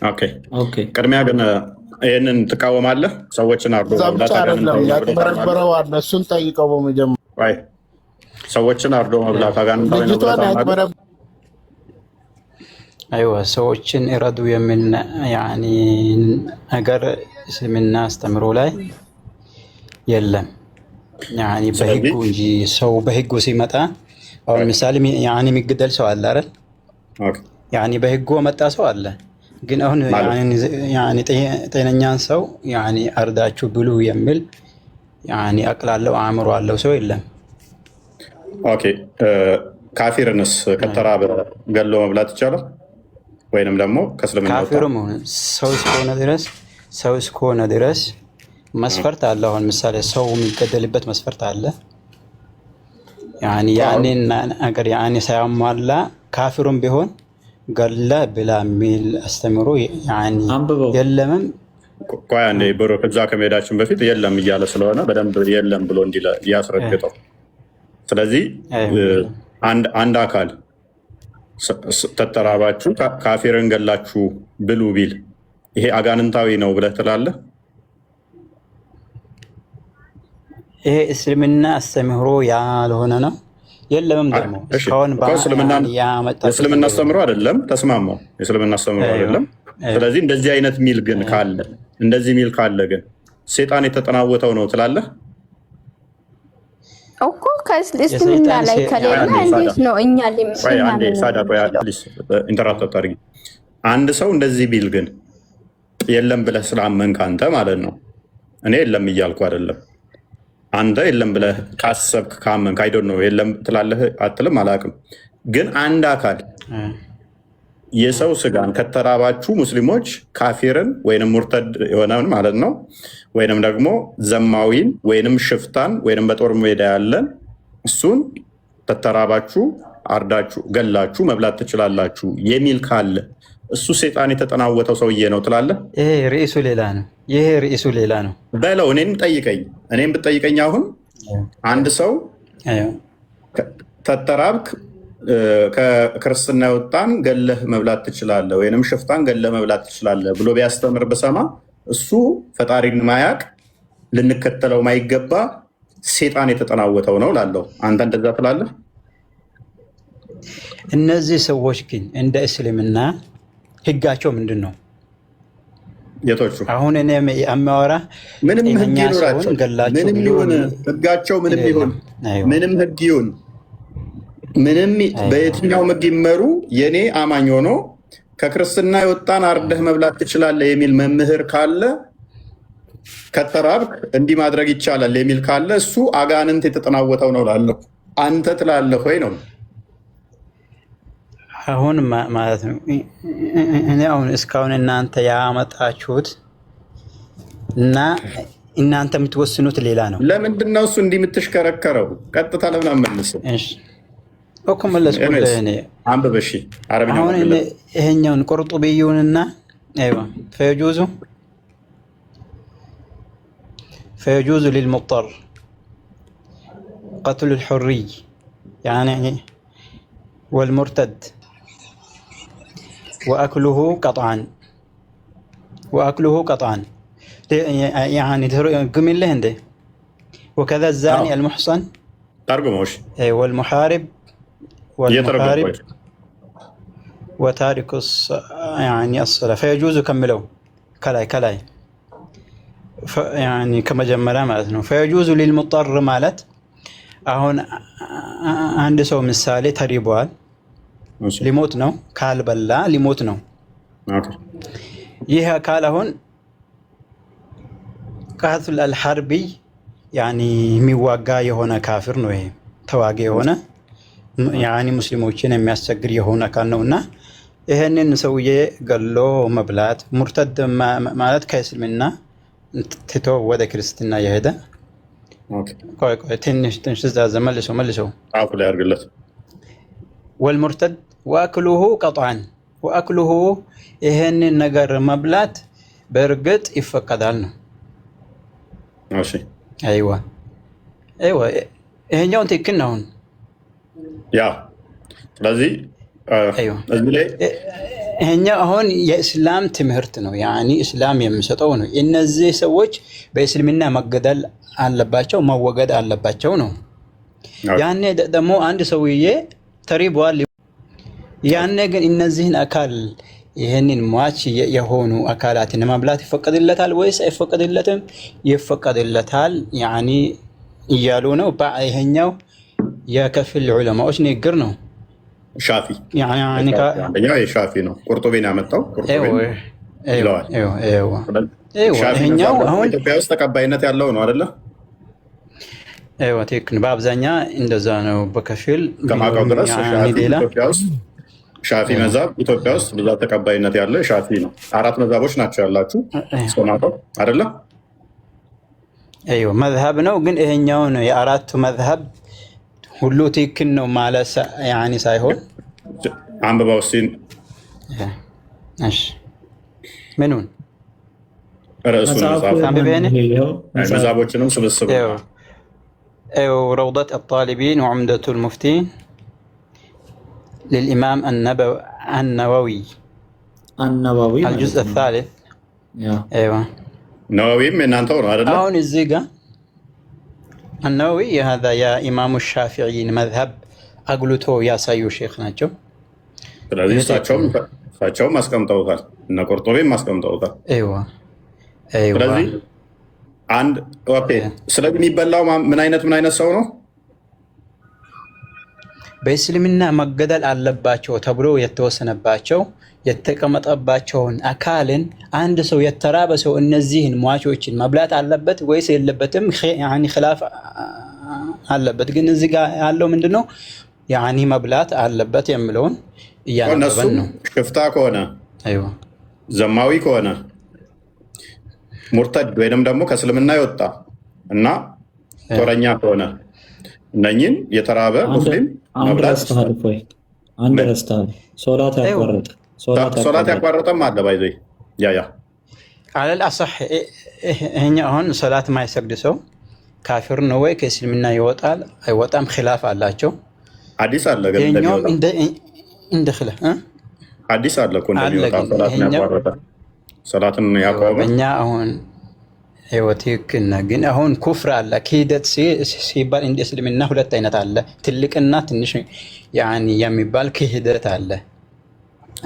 ኦኬ። ቅድሚያ ግን ይህንን ትቃወማለህ? ሰዎችን አርዶ መብላት ያቀበረበረው አለ። እሱን ጠይቀው በመጀመሪያ ሰዎችን አርዶ መብላት አጋንንታዊ ነው። አይዋ ሰዎችን ይረዱ የሚል ነገር እስልምና አስተምሮ ላይ የለም። በህጉ እንጂ ሰው በህጉ ሲመጣ አሁን ምሳሌ የሚገደል ሰው አለ አይደል? በህጉ መጣ ሰው አለ። ግን አሁን ጤነኛን ሰው አርዳችሁ ብሉ የሚል አቅላለው አእምሮ አለው ሰው የለም። ኦኬ። ካፊርንስ ከተራበ ገሎ መብላት ይቻላል? ወይንም ደግሞ ከእስልምና ካፊርም ሰው እስከሆነ ድረስ መስፈርት አለ። አሁን ምሳሌ ሰው የሚገደልበት መስፈርት አለ። ያኔን ነገር ሳያሟላ ካፊሩም ቢሆን ገላ ብላ የሚል አስተምሮ የለምም። ቆይ አንዴ ብሮ ከዛ ከመሄዳችን በፊት የለም እያለ ስለሆነ በደንብ የለም ብሎ ያስረግጠው። ስለዚህ አንድ አካል ተተራባችሁ ካፊርን ገላችሁ ብሉ ቢል ይሄ አጋንንታዊ ነው ብለህ ትላለህ? ይሄ እስልምና አስተምህሮ ያልሆነ ነው። የለምም ደግሞ እስካሁን የእስልምና አስተምህሮ አይደለም። ተስማማው፣ የእስልምና አስተምህሮ አይደለም። ስለዚህ እንደዚህ አይነት ሚል ግን ካለ እንደዚህ ሚል ካለ ግን ሴጣን የተጠናወተው ነው ትላለህ እኮ። ከእስልምና ላይ ከሌላ እንዴት ነው እኛ ኢንተራፕት አድርጊ። አንድ ሰው እንደዚህ ቢል ግን የለም ብለህ ስላመንክ አንተ ማለት ነው። እኔ የለም እያልኩ አይደለም። አንተ የለም ብለህ ካሰብክ ካመንክ አይዶን ነው የለም ትላለህ አትልም፣ አላውቅም። ግን አንድ አካል የሰው ስጋን ከተራባችሁ ሙስሊሞች ካፊርን ወይንም ሙርተድ የሆነን ማለት ነው ወይንም ደግሞ ዘማዊን ወይንም ሽፍታን ወይንም በጦር ሜዳ ያለን እሱን ተተራባችሁ አርዳችሁ ገላችሁ መብላት ትችላላችሁ የሚል ካለ እሱ ሴጣን የተጠናወተው ሰውዬ ነው ትላለህ? ይሄ ርዕሱ ሌላ ነው። ይሄ ርዕሱ ሌላ ነው በለው። እኔም ብጠይቀኝ አሁን አንድ ሰው ተተራብክ ከክርስትና የወጣን ገለህ መብላት ትችላለህ ወይንም ሽፍታን ገለህ መብላት ትችላለህ ብሎ ቢያስተምር ብሰማ እሱ ፈጣሪን ማያቅ ልንከተለው ማይገባ ሴጣን የተጠናወተው ነው ላለው። አንተ እንደዛ ትላለህ? እነዚህ ሰዎች ግን እንደ እስልምና ህጋቸው ምንድን ነው? የቶቹ አሁን እኔ የሚያወራ ምንም ህግ ይኖራቸው ህጋቸው ምንም ህግ ይሁን ምንም በየትኛው ህግ ይመሩ የኔ አማኝ ሆኖ ከክርስትና የወጣን አርደህ መብላት ትችላለህ የሚል መምህር ካለ ከተራብክ እንዲህ ማድረግ ይቻላል የሚል ካለ እሱ አጋንንት የተጠናወተው ነው ላለሁ። አንተ ትላለህ ወይ ነው? አሁን ማለት ነው እኔ አሁን እስካሁን እናንተ ያመጣችሁት እና እናንተ የምትወስኑት ሌላ ነው። ለምንድን ነው እሱ እንዲህ የምትሽከረከረው? ቀጥታ ለምን አመልስም? እኮ መለስኩልህ። እኔ አንብብ። እሺ አረብኛ አሁን ይሄኛውን ቁርጡቢዩንና አይዋ فيجوز للمضطر قتل الحري والمرتد وأكله قطعا قم له عنده وكذا الزاني المحصن ترجموش والمحارب وتارك يعني الصلاة فيجوز كملوا كلاي يعني كما جملا معناتنا فيجوز للمضطر مالت አሁን አንድ ሰው ምሳሌ ተሪቧል ሊሞት ነው ካልበላ ሊሞት ነው ይሄ አካል አሁን ቃትል አልሐርቢ ያኒ የሚዋጋ የሆነ ካፊር ነው ይሄ ተዋጊ የሆነ ያኒ ሙስሊሞችን የሚያስቸግር የሆነ አካል ነውና ይሄንን ሰውዬ ገሎ መብላት ሙርተድ ማለት ከእስልምና ትቶ ወደ ክርስትና የሄደ ቆይ ትንሽ ዛዘ መልሰው አፉ ላይ አድርግለት والمرتد واكله قطعا واكله ይሄንን ነገር መብላት በእርግጥ ይፈቀዳል ነው እሺ አይዋ ይሄኛው ትክክል ነው ያ ስለዚህ እዚህ ላይ ይሄኛው አሁን የእስላም ትምህርት ነው ያኒ እስላም የሚሰጠው ነው እነዚህ ሰዎች በእስልምና መገደል አለባቸው መወገድ አለባቸው ነው ያኔ ደግሞ አንድ ሰውዬ ተሪቧል ያኔ ግን እነዚህን አካል ይሄንን ሟች የሆኑ አካላትን መብላት ይፈቀድለታል ወይስ አይፈቀድለትም ይፈቀድለታል ያኒ እያሉ ነው ይሄኛው የከፊል ዑለማዎች ንግግር ነው ሻፊ ያኒ ሻፊ ነው ቁርጡቢን ያመጣው ቁርጡቢን ይሄኛው አሁን ኢትዮጵያ ውስጥ ተቀባይነት ያለው ነው አይደለ ትክክል በአብዛኛው እንደዛ ነው በከፊል ከማውቀው ድረስ ሻፊ መዛብ ኢትዮጵያ ውስጥ ብዛት ተቀባይነት ያለው ሻፊ ነው 4 መዛቦች ናቸው ያላችሁ እስከማውቀው አይደለ መዝሀብ ነው ግን ይሄኛው ነው የአራቱ መዝሀብ ሁሉ ትክክል ነው ማለት ያኒ ሳይሆን አንብባው ሲን እሺ ምኑን رأسون مذهبوچنم سبسب روضة الطالبين وعمدة المفتين للإمام النووي الجزء الثالث ايوه نووي من انت ولا هون الزيقة النووي هذا يا إمام الشافعي مذهب أقولته يا سيو شيخنا جو ስለዚህ እሳቸው ማስቀምጠውታል እና ቁርጡቢን ማስቀምጠውታል ስለዚህ አንድ ኦኬ ስለዚህ የሚበላው ምን አይነት ሰው ነው በእስልምና መገደል አለባቸው ተብሎ የተወሰነባቸው የተቀመጠባቸውን አካልን አንድ ሰው የተራበ ሰው እነዚህን ሟቾችን መብላት አለበት ወይስ የለበትም ያኒ خلاف አለበት ግን እዚህ ጋር ያለው ምንድነው ያኒ መብላት አለበት የሚለውን ያነበን ነው ሽፍታ ከሆነ አይዋ ዘማዊ ከሆነ ሙርተድ ወይንም ደግሞ ከእስልምና ይወጣ እና ጦረኛ ከሆነ እነኚህን የተራበ ሙስሊም መብላት አንደርስታንድ ሶላት ያቋረጠም አለ ባይዘይ ያ على الأصح هنا هون صلاة ما يسجد سو كافر نوي كإسلامنا يوطال يوطام خلاف አላቸው حديث አለ ግን እንደخله حديث አለ ኮን እንደሚወጣ ሰላትን ያቆመ እኛ አሁን ህይወቴክና ግን አሁን ኩፍር አለ ኪደት ሲባል እንደ እስልምና ሁለት አይነት አለ ትልቅና ትንሽ ያኒ የሚባል ክህደት አለ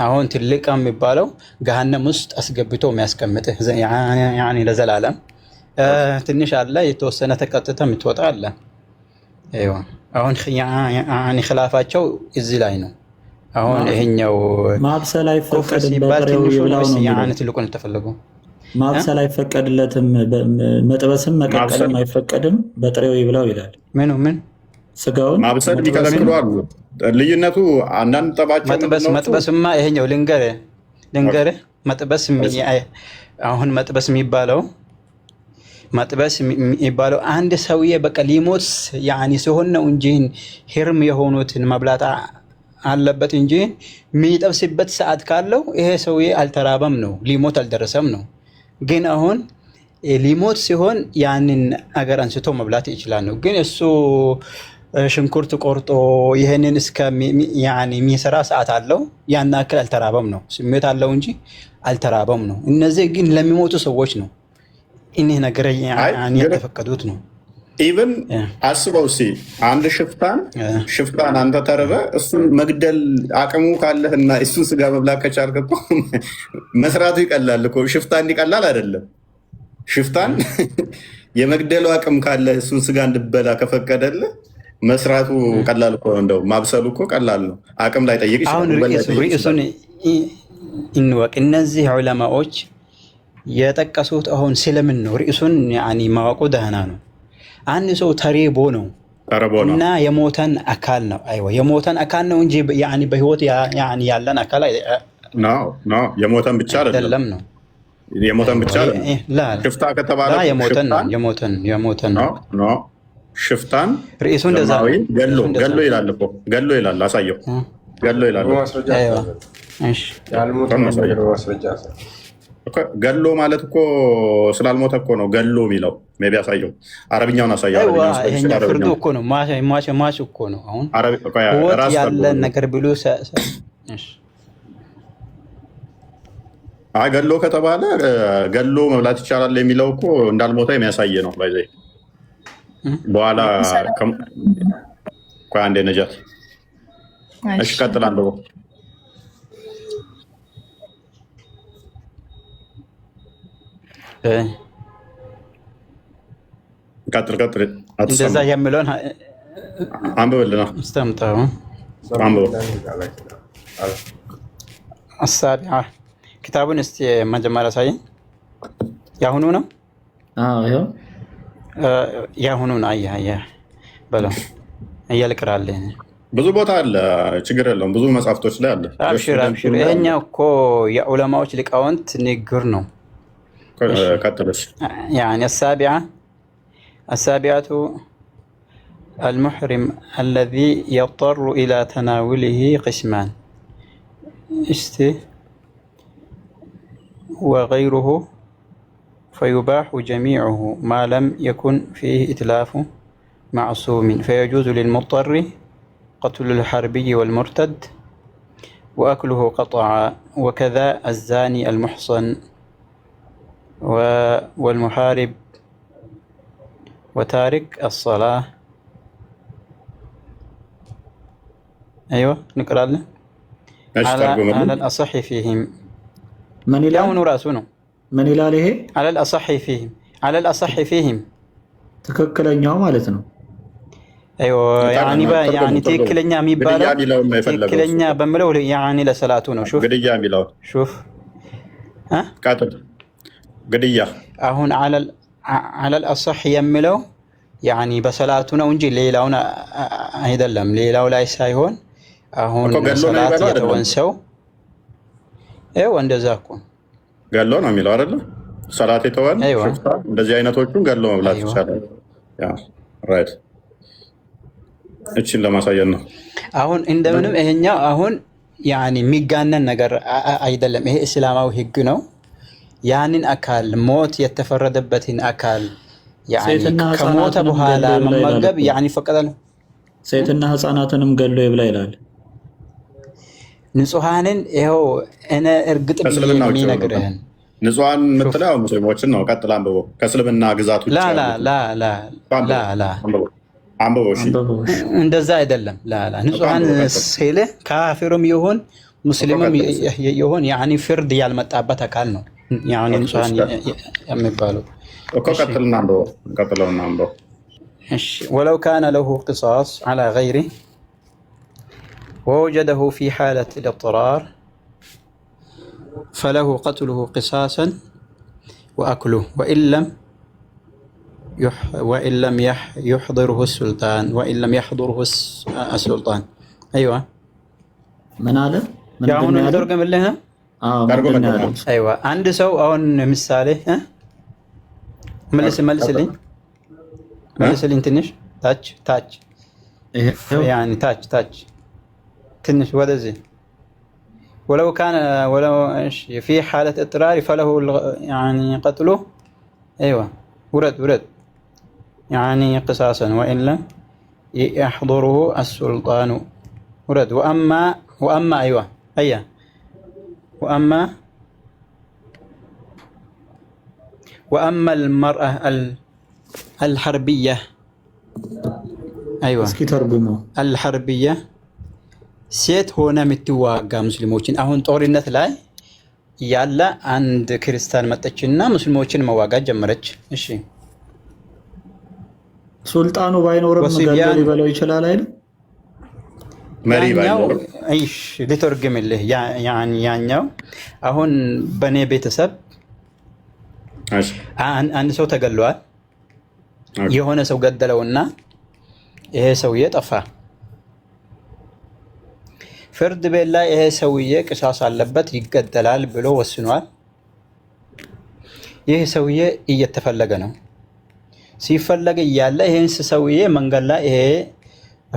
አሁን ትልቅ የሚባለው ገሃነም ውስጥ አስገብቶ የሚያስቀምጥ ያኒ ለዘላለም ትንሽ አለ የተወሰነ ተቀጥታ የምትወጣ አለ አይዋ አሁን ያኒ خلافቸው እዚህ ላይ ነው አሁን ይሄኛው ማብሰል አይፈቀድም በጥሬው ይብላው ነው ያኒ ትልቁን ተፈልገው ማብሰል አይፈቀድለትም መጥበስም መቀቀልም አይፈቀድም በጥሬው ይብላው ይላል ምን ስጋውን ማብሰል ሊከለክሉ አሉ ልዩነቱ አንዳንድ ጠባቸው መጥበስማ ይሄኛው ልንገር መጥበስ አሁን መጥበስ የሚባለው አንድ ሰውዬ በቃ ሊሞት ያኒ ሲሆን ነው እንጂ ህርም የሆኑትን መብላት አለበት እንጂ የሚጠብስበት ሰዓት ካለው ይሄ ሰውዬ አልተራበም ነው ሊሞት አልደረሰም ነው ግን አሁን ሊሞት ሲሆን ያንን አገር አንስቶ መብላት ይችላል ነው ግን እሱ ሽንኩርት ቆርጦ ይሄንን እስከ ያኒ የሚሰራ ሰዓት አለው ያን አክል አልተራበም ነው ስሜት አለው እንጂ አልተራበም ነው እነዚህ ግን ለሚሞቱ ሰዎች ነው እኔ ነገር ያኒ የተፈቀዱት ነው ኢቨን አስበው እስኪ አንድ ሽፍታን አንተ ተርበህ እሱን መግደል አቅሙ ካለህና እሱን ስጋ መብላት ከቻልክ እኮ መስራቱ ይቀላል እኮ። ሽፍታ እንዲቀላል አይደለም። ሽፍታን የመግደሉ አቅም ካለ እሱን ስጋ እንድበላ ከፈቀደልህ መስራቱ ቀላል እኮ፣ እንደው ማብሰሉ እኮ ቀላል ነው። አቅም ላይ ጠይቅ ይችላል። አሁን ርዕሱን እንወቅ። እነዚህ ዑለማዎች የጠቀሱት አሁን ስለምን ነው? ርዕሱን ማወቁ ደህና ነው። አንድ ሰው ተርቦ ነው እና የሞተን አካል ነው። አይዋ የሞተን አካል ነው እንጂ በህይወት ያለን አካል ነው። የሞተን ብቻ አይደለም ነው። የሞተን ብቻ አይደለም። ሽፍታ ከተባለ የሞተን ነው። ሽፍታን ርዕሱ እንደዛ ገሎ ይላል እኮ። ገሎ ይላል። አሳየው። ገሎ ይላል። እሺ ገሎ ማለት እኮ ስላልሞተ እኮ ነው ገሎ የሚለው። ሜይ ቢ አሳየው። አረብኛውን አሳየው። ፍርዱ እኮ ነው። ማሽ እኮ ነው። አሁን ህይወት ያለን ነገር ብሎ ገሎ ከተባለ ገሎ መብላት ይቻላል የሚለው እኮ እንዳልሞተ የሚያሳይ ነው። ባይዘ በኋላ አንዴ ነጃት። እሺ ቀጥላለሁ። ቀጥል። እንደዛ የሚለውን አንብብልና አስተምጣው። አሳቢዓ ኪታቡን እስቲ መጀመሪያ ሳይን ያሁኑ ነው። ይኸው ያሁኑን አየህ በለው እያልቅራለህ። ብዙ ቦታ አለ፣ ችግር የለውም። ብዙ መጽሐፍቶች ላይ አለ። አብሽር። ይሄኛው እኮ የዑለማዎች ሊቃውንት ንግግር ነው። يعني السابعة المحرم الذي يضطر إلى تناوله قسمان: وغيره، فيباح جميعه ما لم يكن فيه إتلاف معصوم، فيجوز للمضطر قتل الحربي والمرتد وأكله قطعا، وكذا الزاني المحصن والمحارب وتارك الصلاة. أيوة نقرأ له على الأصح فيهم. من يلاون راسونه من يلاله على الأصح فيهم. على الأصح فيهم تككلنيا مالتنا. أيوة يعني تككلنيا ميبالا تككلنيا بملو يعني لصلاتنا. شوف ها كاتب ግድያ አሁን على الأصح የሚለው ያኒ በሰላቱ ነው እንጂ ሌላውን አይደለም። ሌላው ላይ ሳይሆን አሁን ሰላት የተወን ሰው እንደዛ እኮ ገሎ ነው የሚለው አይደል? ሰላት የተወን ሽፍታ እንደዚህ አይነቶቹን ገሎ መብላት ይቻላል። ራይት። እቺን ለማሳየት ነው። አሁን እንደምንም ይሄኛው አሁን ያኒ የሚጋነን ነገር አይደለም። ይሄ እስላማዊ ህግ ነው። ያንን አካል ሞት የተፈረደበትን አካል ከሞተ በኋላ መመገብ ይፈቀዳል። ሴትና ህፃናትንም ገሎ ይብላ ይላል። ንጹሃንን ይኸው እኔ እርግጥ የሚነግርህን ንጹሃን የምትለው ሙስሊሞችን ነው። ቀጥላ አንብቦ ከእስልምና ግዛት ውጭ እንደዛ አይደለም። ንጹሃን ሲልህ ካፊሩም ይሁን ሙስሊምም ይሁን ፍርድ ያልመጣበት አካል ነው ንጹሃን የሚባለው። ولو كان له قصاص على غيره ووجده في حالة الاضطرار فله قتله قصاصا وأكله وإن لم يحضره السلطان. أيوة من هذا؟ يا هون نترجم لها. أيوة عند سو أو مثالي ملس لي تنش تاج يعني تاج تنش ولا زين. ولو في حالة اضطرار فله قتله. أيوة ورد يعني قصاصا وإن لم يحضره السلطان ورد. وأما أيوة وأما المرأة الحربية አይዋ እስኪ ተርጉሙ። አልሐርብያ ሴት ሆነ የምትዋጋ ሙስሊሞችን አሁን ጦርነት ላይ ያለ አንድ ክርስቲያን መጠችና ሙስሊሞችን መዋጋት ጀመረች። እሺ ሱልጣኑ ባይኖርም ገደል ሊበለው ይችላል አይደል? መሪ ባይኖርም እሺ ልተርጉምልህ። ያኛው አሁን በኔ ቤተሰብ አንድ ሰው ተገሏል። የሆነ ሰው ገደለውና ይሄ ሰውዬ ጠፋ። ፍርድ ቤት ላይ ይሄ ሰውዬ ቅሳስ አለበት ይገደላል ብሎ ወስኗል። ይህ ሰውዬ እየተፈለገ ነው። ሲፈለግ እያለ ይሄን ሰውዬ መንገድ ላይ ይሄ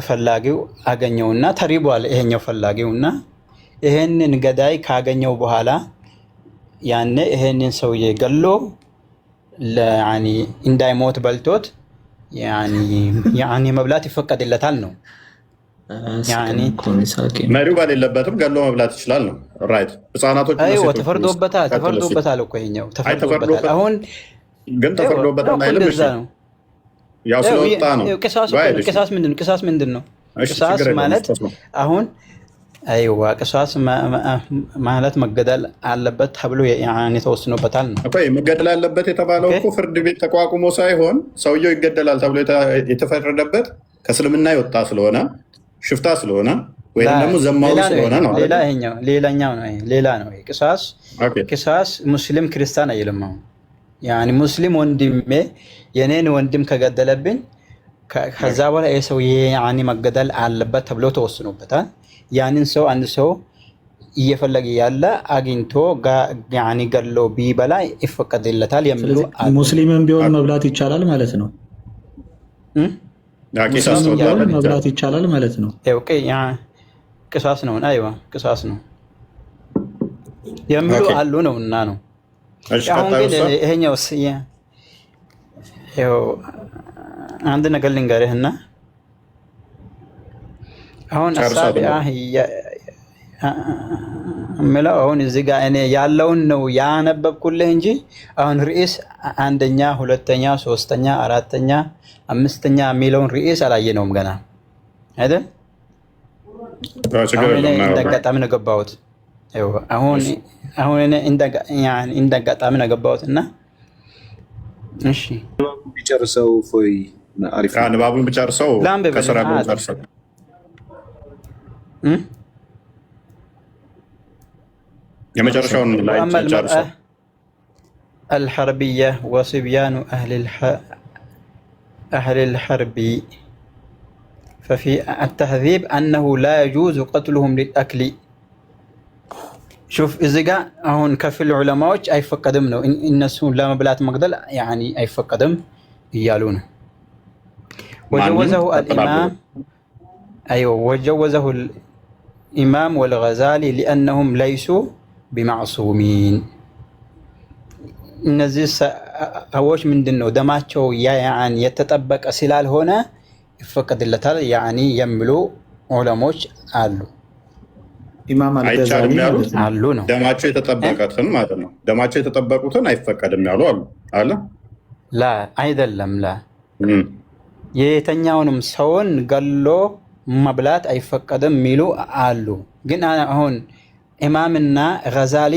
ፈላጊው አገኘውና ተሪቧል። ይሄኛው ፈላጊውና ይሄንን ገዳይ ካገኘው በኋላ ያኔ ይሄንን ሰውዬ ገሎ ለያኒ እንዳይሞት በልቶት ያኒ መብላት ይፈቀድለታል ነው። ያኒ መሪው ባሌለበትም ገሎ መብላት ይችላል ነው። ራይት ህፃናቶች ተፈርዶበታል እኮ ይሄኛው ተፈርዶበታል። አሁን ግን ተፈርዶበታል አይደለም። እሺ ያው ስለወጣ ነው። ቅሳስ ምንድን ነው? ቅሳስ ማለት አሁን አይዋ ቅሳስ ማለት መገደል አለበት ተብሎ ያኔ ተወስኖበታል ነው እኮ። መገደል አለበት የተባለው እኮ ፍርድ ቤት ተቋቁሞ ሳይሆን ሰውየው ይገደላል ተብሎ የተፈረደበት ከእስልምና የወጣ ስለሆነ ሽፍታ ስለሆነ ወይም ደግሞ ዘማዊ ስለሆነ ነው። ሌላኛው ነው። ሌላ ነው ቅሳስ። ቅሳስ ሙስሊም ክርስቲያን አይልም። ያኔ ሙስሊም ወንድሜ የኔን ወንድም ከገደለብኝ ከዛ በኋላ ይሄ ሰው ያኔ መገደል አለበት ተብሎ ተወስኖበታል። ያንን ሰው አንድ ሰው እየፈለገ ያለ አግኝቶ ያኔ ገሎ ቢበላ ይፈቀድለታል የሚሉ ሙስሊምም ቢሆን መብላት ይቻላል ማለት ነው። መብላት ይቻላል ማለት ነው። ቅሳስ ነው። አይዋ ቅሳስ ነው የሚሉ አሉ ነው እና ነው። አሁን ግን ይሄኛው አንድ ነገር ልንገርህና አሁን አሳቢያ ምለው አሁን እዚህ ጋር እኔ ያለውን ነው ያነበብኩልህ እንጂ አሁን ርዕስ አንደኛ፣ ሁለተኛ፣ ሶስተኛ፣ አራተኛ፣ አምስተኛ የሚለውን ርዕስ አላየነውም ገና አይደል? አሁን እኔ እንደጋጣሚ ነው ገባሁት። አሁን እኔ እንደጋጣሚ ነው ገባሁት እና እሺ ቢጨርሰው ፎይ አሪፍ ንባቡን ቢጨርሰው ከስራ ቢጨርሰው የመጨረሻውን ላይ ጨርሰው الحربية وصبيان أهل الحرب ففي التهذيب أنه لا يجوز قتلهم للأكل. شوف إذا هون كفي العلماء أي فقدم له الناس لا مبلات مقدل يعني أي فقدم يالونه. وجوزه الإمام أيوه وجوزه الإمام والغزالي لأنهم ليسوا بمعصومين. እነዚህ ሰዎች ምንድነው ደማቸው ያኒ የተጠበቀ ስላልሆነ ይፈቀድለታል ያኒ የሚሉ ዑለሞች አሉ። ኢማም አልገዛሊ አሉ ነው ደማቸው የተጠበቀትን ማለት ነው። ደማቸው የተጠበቁትን አይፈቀድም ያሉ አሉ አለ ላ አይደለም ላ የተኛውንም ሰውን ገሎ መብላት አይፈቀድም የሚሉ አሉ። ግን አሁን ኢማምና ገዛሊ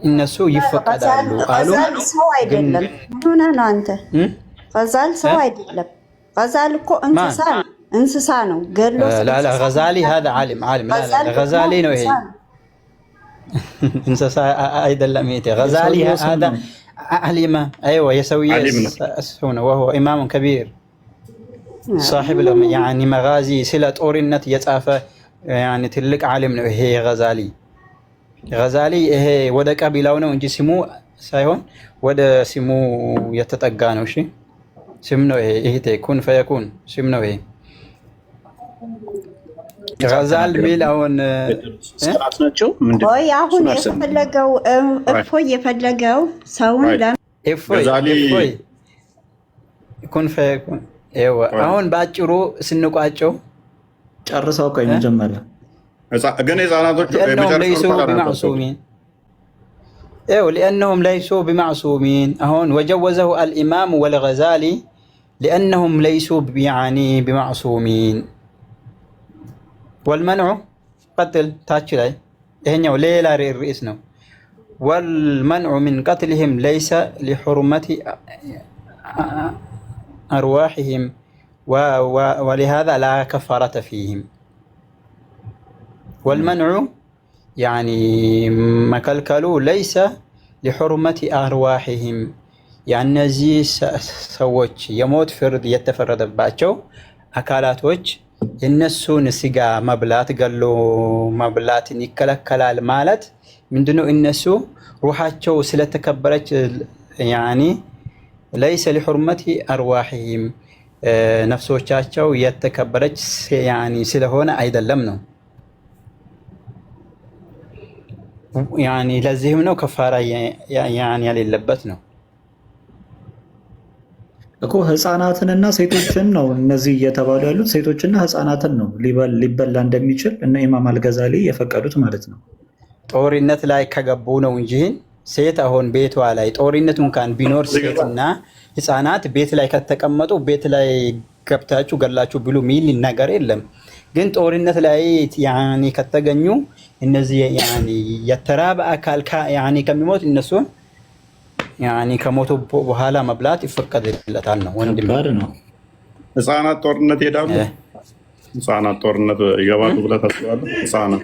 እነሱ ይፈቀዳሉ አሉ። ገዛል ሰው አይደለም። ምን ሆነ አንተ? ገዛል ሰው አይደለም። ገዛል እኮ እንስሳ ነው። ገሎ ላ ገዛሊ هذا عالم لا ገዛሊ ነው ይሄ እንስሳ አይደለም። ይሄ ገዛሊ هذا الإمام أيوة يسوي السنة وهو إمام كبير صاحب يعني مغازي سلة أورنت يتعافى يعني تلك عالم هي غزالي هي ودا قبيلاو ነው እንጂ ስሙ ሳይሆን ወደ ስሙ የተጠጋ ነው። እሺ ስም ነው ይሄ ኩን ፈየኩን ስም ነው ይሄ غزال ሚላውን ስራት ናቸው። ወይ አሁን የፈለገው እፎይ የፈለገው ሰውን እፎይ ኩን ፈየኩን አሁን ባጭሩ ስንቋጨው ጨርሰው ቆይ መጀመሪያ ግን ህፃናቶቹ لأنهم ليسوا بمعصومين هون وجوزه الإمام والغزالي ሊአነሁም ለይሱ ያኒ ቢማዕሱሚን ወልመንዑ ቀጥል ታች ላይ ይሄኛው ሌላ ርዕስ ነው። ወልመንዑ ሚን ቀትልህም ለይሰ ሊሑርመቲ አርዋሕህም ወሊሃዛ ላ ከፋረተ ፊህም። ወልመንዑ ያኒ መከልከሉ ለይሰ ሊሑርመቲ አርዋሕህም የእነዚህ ሰዎች የሞት ፍርድ የተፈረደባቸው አካላቶች የነሱን ስጋ መብላት ገሎ መብላትን ይከለከላል ማለት ምንድነው? እነሱ ሩሃቸው ስለተከበረች ያኒ ለይሰ ሊሑርመቲ አርዋሕህም ነፍሶቻቸው የተከበረች ያኒ ስለሆነ አይደለም ነው። ያኒ ለዚህም ነው ከፋራ ያኒ የሌለበት ነው እኮ ህፃናትንና ሴቶችን ነው እነዚህ እየተባሉ ያሉት ሴቶችና ህፃናትን ነው ሊበላ እንደሚችል እና ኢማም አልገዛሊ የፈቀዱት ማለት ነው። ጦርነት ላይ ከገቡ ነው እንጂ ሴት አሁን ቤቷ ላይ ጦርነቱ እንኳን ቢኖር ሴትና ህፃናት ቤት ላይ ከተቀመጡ ቤት ላይ ገብታችሁ ገላችሁ ብሉ ሚል ነገር የለም። ግን ጦርነት ላይ ያኒ ከተገኙ እነዚህ ያኒ የተራበ አካል ያኒ ከሚሞት እነሱን ያኒ ከሞቱ በኋላ መብላት ይፈቀድለታል ነው። ወንድም ነው። ህፃናት ጦርነት ይሄዳሉ። ህፃናት ጦርነት ይገባሉ ብለህ ታስባለህ? ህፃናት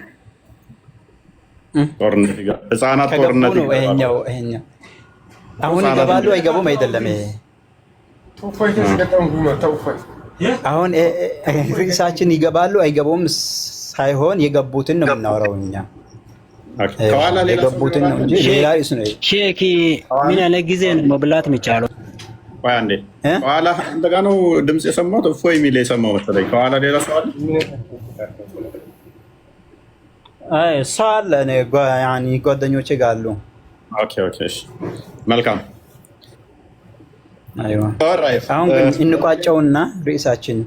ጦርነት ይገባሉ። ይሄኛው አሁን ይገባሉ አይገቡም አይደለም። አሁን ርዕሳችን ይገባሉ አይገቡም ሳይሆን የገቡትን ነው የምናወራው እኛ የገቡትን ነው እንጂ ሌላ ርዕስ ነው። ሼክ ምን ያለ ጊዜ ነው መብላት የሚቻለው? ቆይ አንዴ ከኋላ እንደጋ ነው ድምፅ የሰማሁት እፎይ የሚል የሰማው መሰለኝ። ከኋላ ሌላ ሰው አለ? አይ ሰው አለ ያኒ ጓደኞቼ ጋር አሉ። ኦኬ እሺ መልካም። አይዋ አሁን ግን እንቋጨውና ርዕሳችን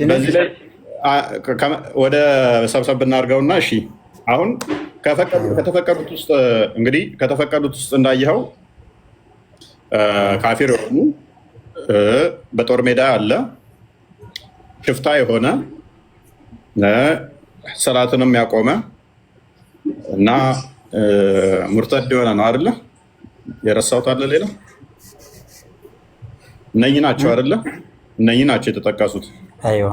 በዚህ ላይ ወደ ሰብሰብ ብናድርገውና እሺ አሁን ከተፈቀዱት ውስጥ እንግዲህ ከተፈቀዱት ውስጥ እንዳየኸው ካፊር የሆኑ በጦር ሜዳ አለ፣ ሽፍታ የሆነ ሰላትንም ያቆመ እና ሙርተድ የሆነ ነው አይደለ? የረሳሁት አለ ሌላ? እነኚህ ናቸው አይደለ? እነኚህ ናቸው የተጠቀሱት። አይዋ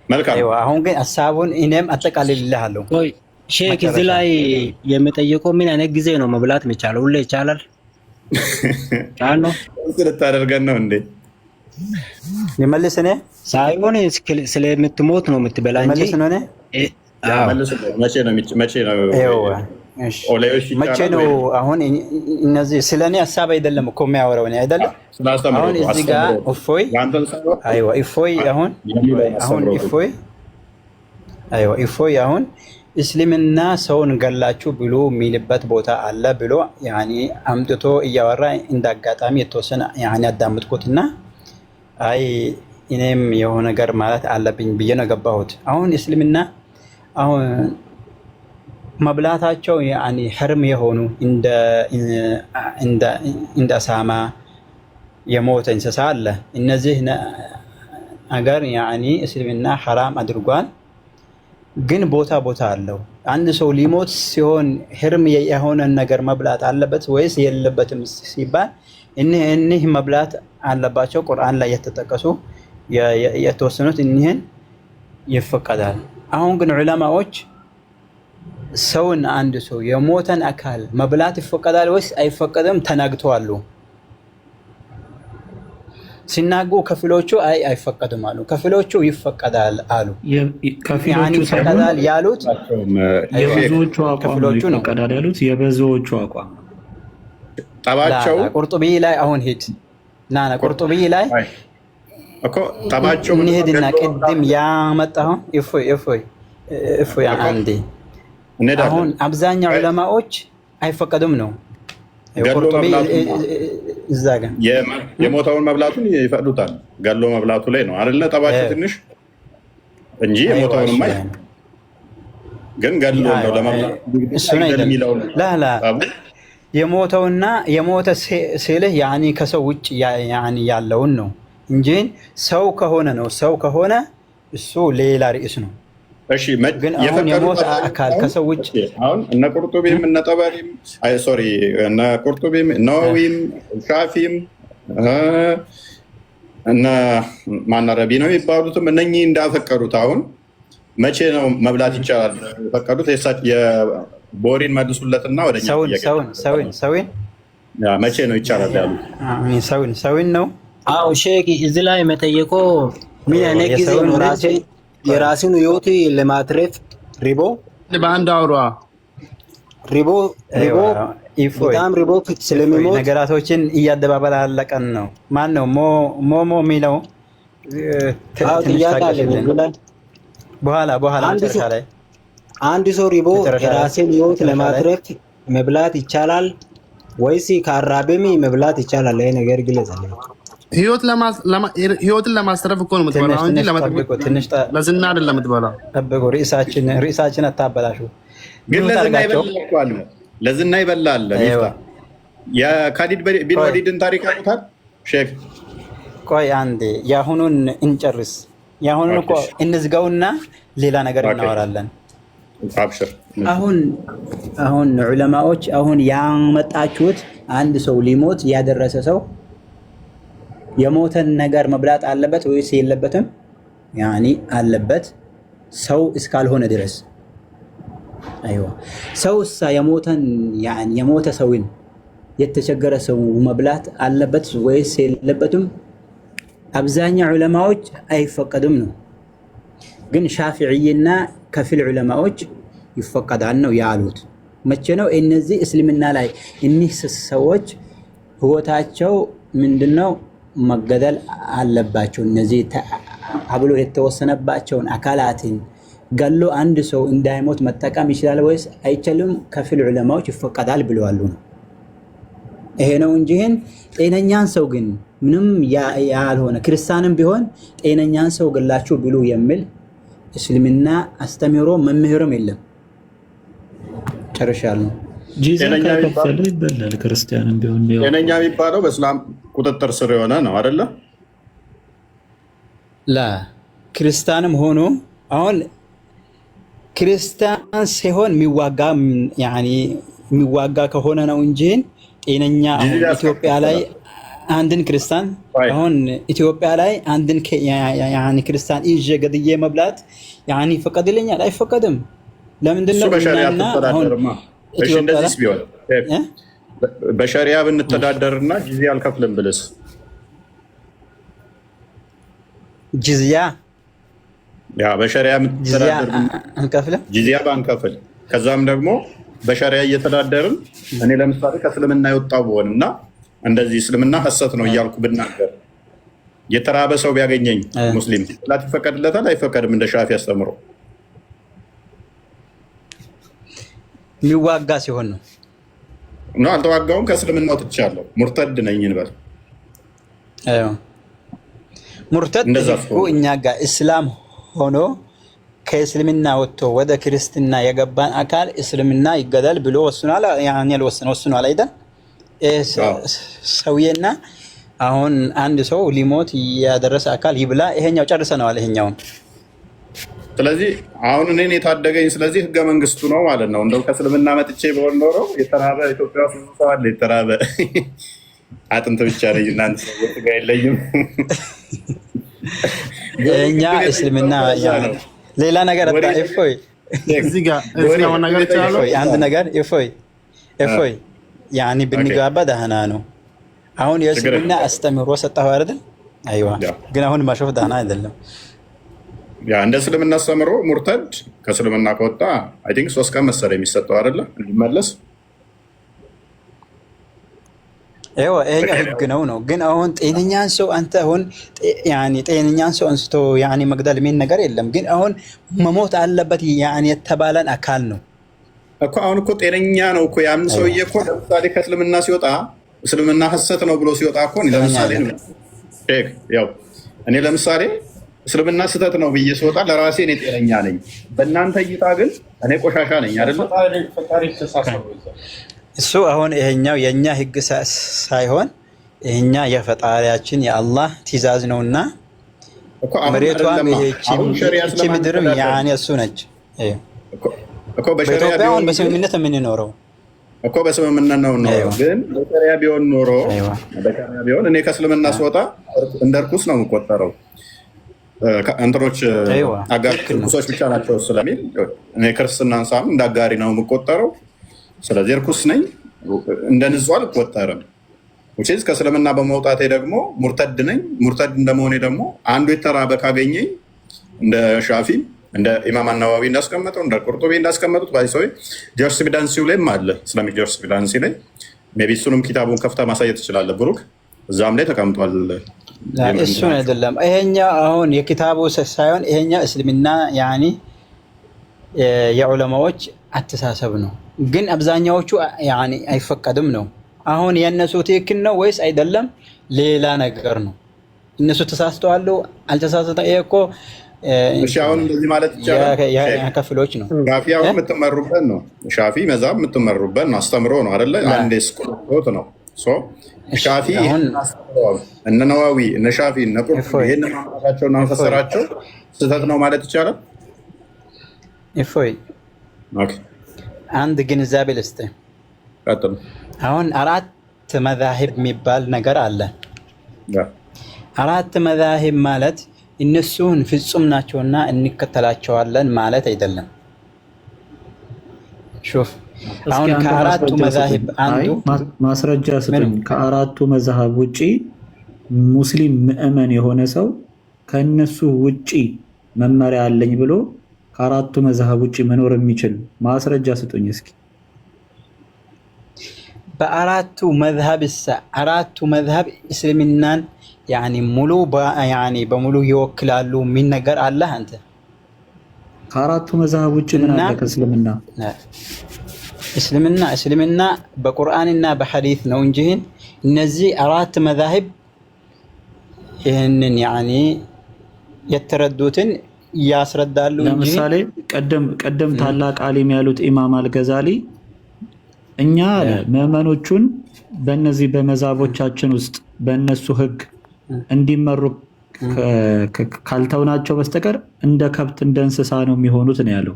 መልካም። አሁን ግን ሀሳቡን እኔም አጠቃልልልሃለሁ። ሼክ እዚህ ላይ የሚጠየቀው ምን አይነት ጊዜ ነው መብላት የሚቻለው? ሁሌ ይቻላል? ጫን ነው ልታደርገን ነው እንዴ? ልመልስ እኔ ሳይሆን ስለምትሞት ነው የምትበላ እንጂ መቼ ነው? አሁን እነዚህ ስለ እኔ ሀሳብ አይደለም እኮ የሚያወራው እኔ አይደለም። አሁን እዚህ ጋር እፎይ እፎይ አሁን እስልምና ሰውን ገላችሁ ብሎ የሚልበት ቦታ አለ ብሎ ያኒ አምጥቶ እያወራ እንዳጋጣሚ የተወሰነ ያኒ አዳምጥኩትና አይ እኔም የሆነ ነገር ማለት አለብኝ ብዬ ነው ገባሁት። አሁን እስልምና አሁን መብላታቸው ያኒ ሕርም የሆኑ እንደ አሳማ የሞተ እንስሳ አለ። እነዚህ ነገር ያኒ እስልምና ሐራም አድርጓል። ግን ቦታ አለው። አንድ ሰው ሊሞት ሲሆን ሕርም የሆነ ነገር መብላት አለበት ወይስ የለበትም ሲባል እኒህ መብላት አለባቸው። ቁርአን ላይ የተጠቀሱ የተወሰኑት እኒህን ይፈቀዳል። አሁን ግን ዑለማዎች ሰውን አንድ ሰው የሞተን አካል መብላት ይፈቀዳል ወይስ አይፈቀድም ተናግተዋል። ሲናጉ ከፊሎቹ አይፈቀድም አሉ፣ ከፊሎቹ ይፈቀዳል አሉ። ከፊሎቹ ይፈቀዳል ያሉት የብዙዎቹ አቋም ነው ይፈቀዳል ያሉት የብዙዎቹ አቋም ጠባቸው ቁርጡቢ ላይ አሁን ሂድ ናና ቁርጡቢ ላይ እኮ ጠባቸው እንሂድና ቅድም ያመጣው እፎይ አንዴ አሁን አብዛኛው ዑለማዎች አይፈቀዱም ነው። ቁርጡቢ እዛ ጋር የሞተውን መብላቱን ይፈቅዱታል። ገሎ መብላቱ ላይ ነው አይደለ? ጠባቸው ትንሽ እንጂ የሞተውንማ ግን ገሎ ነው ለመብላት እሱ ነው የሚለው ላላ የሞተውና የሞተ ስልህ ያኒ ከሰው ውጭ ያኒ ያለውን ነው እንጂ ሰው ከሆነ ነው። ሰው ከሆነ እሱ ሌላ ርዕስ ነው። እሺ ግን አሁን የሞተ አካል ከሰው ውጭ አሁን እነ ቁርጡቢም እነ ጠበሪም እነ ቁርጡቢም ነወዊም ሻፊም እነ ማናረቢ ነው የሚባሉትም እነኚህ እንዳፈቀዱት አሁን መቼ ነው መብላት ይቻላል የፈቀዱት? የቦሪን መልሱለትና ወደ ሰውን መቼ ነው ይቻላል ያሉት? ሰውን ነው። አዎ ሼክ እዚህ ላይ መጠየቆ ምን አይነት ጊዜ ነው የራሱን ህይወት ለማትረፍ ሪቦ በአንድ አውሯ ሪቦ በጣም ሪቦ ስለሚሞት ነገራቶችን እያደባበላለቀን ነው። ማን ነው ሞሞ የሚለው? በኋላ መጨረሻ ላይ አንድ ሰው ሪቦ የራስን ህይወት ለማትረፍ መብላት ይቻላል ወይስ ካራበሚ መብላት ይቻላል? ይሄ ነገር ግለጽልኝ። ህይወትን ለማስተረፍ እኮ ነው የምትበላው እንጂ ለዝና አይደለም የምትበላው። ጠብቁ፣ ርዕሳችን አታበላሹ። ግን ለዝና ይበላል። የካሊድ ቢን ወሊድን ታሪክ አውቃል ሼክ? ቆይ አንዴ የአሁኑን እንጨርስ። የአሁኑን እኮ እንዝጋውና ሌላ ነገር እናወራለን። አሁን ዑለማዎች አሁን ያመጣችሁት አንድ ሰው ሊሞት ያደረሰ ሰው የሞተን ነገር መብላት አለበት ወይስ የለበትም? ያኒ አለበት ሰው እስካልሆነ ድረስ። አይዋ ሰውስ የሞተን ያኒ የሞተ ሰውን የተቸገረ ሰው መብላት አለበት ወይስ የለበትም? አብዛኛው ዑለማዎች አይፈቀድም ነው። ግን ሻፊዒና ከፊል ዑለማዎች ይፈቀዳል ነው ያሉት። መቼ ነው እነዚህ እስልምና ላይ እኒህ ሰዎች ህይወታቸው ምንድነው መገደል አለባቸው? እነዚህ አብሎ የተወሰነባቸውን አካላትን ገሎ አንድ ሰው እንዳይሞት መጠቀም ይችላል ወይስ አይችልም? ከፊል ዑለማዎች ይፈቀዳል ብለዋል ነው። ይሄ ነው እንጂ ጤነኛን ሰው ግን ምንም ያልሆነ ክርስቲያንም ቢሆን ጤነኛን ሰው ገላችሁ ብሉ የሚል እስልምና አስተምህሮ መምህርም የለም። ጨርሻለሁ። ጂዛን ከከፈለ ይበላል። ክርስቲያንም ቢሆን ጤነኛ የሚባለው በእስላም ቁጥጥር ስር የሆነ ነው አይደለ? ክርስቲያንም ሆኖ አሁን ክርስቲያን ሲሆን የሚዋጋ ከሆነ ነው እንጂ ጤነኛ ኢትዮጵያ ላይ አንድን ክርስቲያን አሁን ኢትዮጵያ ላይ አንድን ክርስቲያን ይዤ ገድዬ መብላት ይፈቀድልኛል? አይፈቀድም። ለምንድን ነው? እንደዚህ ቢሆን በሸሪያ ብንተዳደርና ጂዚያ አልከፍልም ብልስ? ጂዚያ በሸሪያ የምትተዳደር ጂዚያ ባንከፍል ከዛም ደግሞ በሸሪያ እየተዳደርን እኔ ለምሳሌ ከእስልምና የወጣው ብሆን እና እንደዚህ እስልምና ሐሰት ነው እያልኩ ብናገር የተራበ ሰው ቢያገኘኝ ሙስሊም ላት ይፈቀድለታል አይፈቀድም? እንደ ሻፊ አስተምሮ የሚዋጋ ሲሆን ነው። አልተዋጋውም፣ ከእስልምና ወጥቻለሁ፣ ሙርተድ ነኝ እንበል። ሙርተድ እኛ ጋር እስላም ሆኖ ከእስልምና ወጥቶ ወደ ክርስትና የገባን አካል እስልምና ይገደል ብሎ ወስኗል። ወስኗል አይደል? ሰውዬና አሁን አንድ ሰው ሊሞት ያደረሰ አካል ይብላ። ይሄኛው ጨርሰነዋል። ይሄኛውን ስለዚህ አሁን እኔን የታደገኝ ስለዚህ ህገ መንግስቱ ነው ማለት ነው። እንደው ከእስልምና መጥቼ በሆን ኖሮ የተራበ ኢትዮጵያ ውስጥ ሰው አለ። የተራበ አጥንት ብቻ ነኝ እናንተ ሰዎች ጋር የለኝም። እኛ እስልምና ሌላ ነገር እፎይ እዚህ ጋር ነገር ይቻላል። አንድ ነገር እፎይ ያኒ ብንጋባ ደህና ነው። አሁን የእስልምና አስተምህሮ ሰጠኸው አይደል? አይዋ ግን አሁን ማሾፍ ደህና አይደለም። እንደ እስልምና አስተምህሮ ሙርተድ ከእስልምና ከወጣ አይ ቲንክ 3 ቀን መሰለኝ የሚሰጠው አይደለ እንዲመለስ። ይሄኛው ህግ ነው። ግን አሁን ጤነኛን ሰው አንተ አሁን ጤነኛን ሰው አንስቶ መግደል ምን ነገር የለም። ግን አሁን መሞት አለበት የተባለን አካል ነው እኮ። አሁን እኮ ጤነኛ ነው እኮ ያን ሰውዬ እኮ ለምሳሌ ከእስልምና ሲወጣ እስልምና ሐሰት ነው ብሎ ሲወጣ እኮ ለምሳሌ እኔ ለምሳሌ እስልምና ስህተት ነው ብዬ ሲወጣ ለራሴ እኔ ጤነኛ ነኝ። በእናንተ እይታ ግን እኔ ቆሻሻ ነኝ አይደል? እሱ አሁን ይሄኛው የኛ ህግ ሳይሆን ይሄኛ የፈጣሪያችን የአላህ ትእዛዝ ነውና መሬቷም ይህቺ ምድርም ያኔ እሱ ነች እኮ በሸሪዓ በስምምነት የምንኖረው እኮ በስምምነት ነው። ግን በሸሪዓ ቢሆን ኖሮ እኔ ከእስልምና ስወጣ እንደ ርኩስ ነው የምቆጠረው። እንትኖች አጋር ርኩሶች ብቻ ናቸው ስለሚል እኔ ክርስትናን ሳም እንደ አጋሪ ነው የምቆጠረው። ስለዚህ ርኩስ ነኝ፣ እንደ ንጹህ አልቆጠርም። ውጪስ ከእስልምና በመውጣቴ ደግሞ ሙርተድ ነኝ። ሙርተድ እንደመሆኔ ደግሞ አንዱ የተራበ ካገኘኝ እንደ ሻፊ እንደ ኢማም አናዋዊ እንዳስቀመጠው እንደ ቁርጡቢ እንዳስቀመጡት ባይሰው ጀርስፕሩደንሲው ላይም አለ። ኢስላሚክ ጀርስፕሩደንሲ ላይ ሜቢ እሱንም ኪታቡን ከፍታ ማሳየት ትችላለህ ብሩክ፣ እዛም ላይ ተቀምጧል። እሱን አይደለም ይሄኛው አሁን የኪታቡ ሳይሆን ይሄኛው እስልምና ያኒ የዑለማዎች አተሳሰብ ነው። ግን አብዛኛዎቹ ያኒ አይፈቀድም ነው። አሁን የነሱ ትክክል ነው ወይስ አይደለም ሌላ ነገር ነው። እነሱ ተሳስተዋል አልተሳሳተም ይሄ እኮ እሺ አሁን እንደዚህ ማለት ይቻላል። ከፍሎች ነው ሻፊ አሁን የምትመሩበት ነው። ሻፊ መዛብ የምትመሩበት ነው። አስተምሮ ነው አይደለ? አንዴ ስቆት ነው ሻፊ እነ ነዋዊ እነ ሻፊ እነ ቁርጡቢ ይሄን ማምጣታቸው እና መፈሰራቸው ስህተት ነው ማለት ይቻላል። እፎይ አንድ ግንዛቤ ልስጥህ። አሁን አራት መዛሂብ የሚባል ነገር አለ። አራት መዛሂብ ማለት እነሱን ፍጹም ናቸውና እንከተላቸዋለን ማለት አይደለም። ሹፍ አሁን ከአራቱ መዛሂብ አንዱ ማስረጃ ስጡኝ። ከአራቱ መዛሂብ ውጪ ሙስሊም ምእመን የሆነ ሰው ከነሱ ውጪ መመሪያ አለኝ ብሎ ከአራቱ መዛሂብ ውጪ መኖር የሚችል ማስረጃ ስጡኝ እስኪ። በአራቱ መዝሀብ አራቱ መዝሀብ እስልምናን ያኒ ሙሉ ያኒ በሙሉ ይወክላሉ ምን ነገር አለ? አንተ ከአራቱ መዝሀብ ውጭ ምን አለ ከእስልምና? እስልምና በቁርአንና በሐዲስ ነው እንጂ እነዚህ አራት መዝሀብ ይህንን ያኒ የተረዱትን ያስረዳሉ እንጂ ለምሳሌ ቀደም ታላቅ ዓሊም ያሉት ኢማም አልገዛሊ እኛ ምዕመኖቹን በእነዚህ በመዛቦቻችን ውስጥ በእነሱ ህግ እንዲመሩ ካልተውናቸው በስተቀር እንደ ከብት እንደ እንስሳ ነው የሚሆኑት ነው ያለው።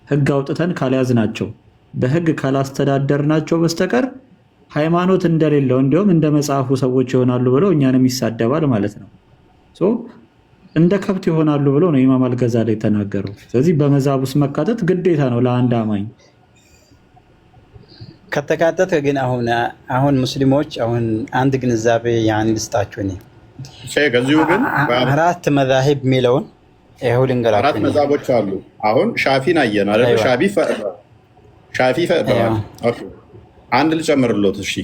ህግ አውጥተን ካልያዝናቸው በህግ ካላስተዳደርናቸው በስተቀር ሃይማኖት እንደሌለው እንዲሁም እንደ መጽሐፉ ሰዎች ይሆናሉ ብለው እኛንም ይሳደባል ማለት ነው። እንደ ከብት ይሆናሉ ብለው ነው ኢማም አልገዛሊ የተናገረው። ስለዚህ በመዛብ ውስጥ መካተት ግዴታ ነው ለአንድ አማኝ። ከተካተተ ግን አሁን ሙስሊሞች አሁን አንድ ግንዛቤ ያን ልስጣችሁ ነው። ከዚሁ ግን አራት መዛሂብ ሚለውን ይሄው ልንገራችሁ። አራት መዛቦች አሉ። አሁን ሻፊን አየን አይደል? ሻፊ ፈቅደዋል። ኦኬ አንድ ልጨምርሎት። እሺ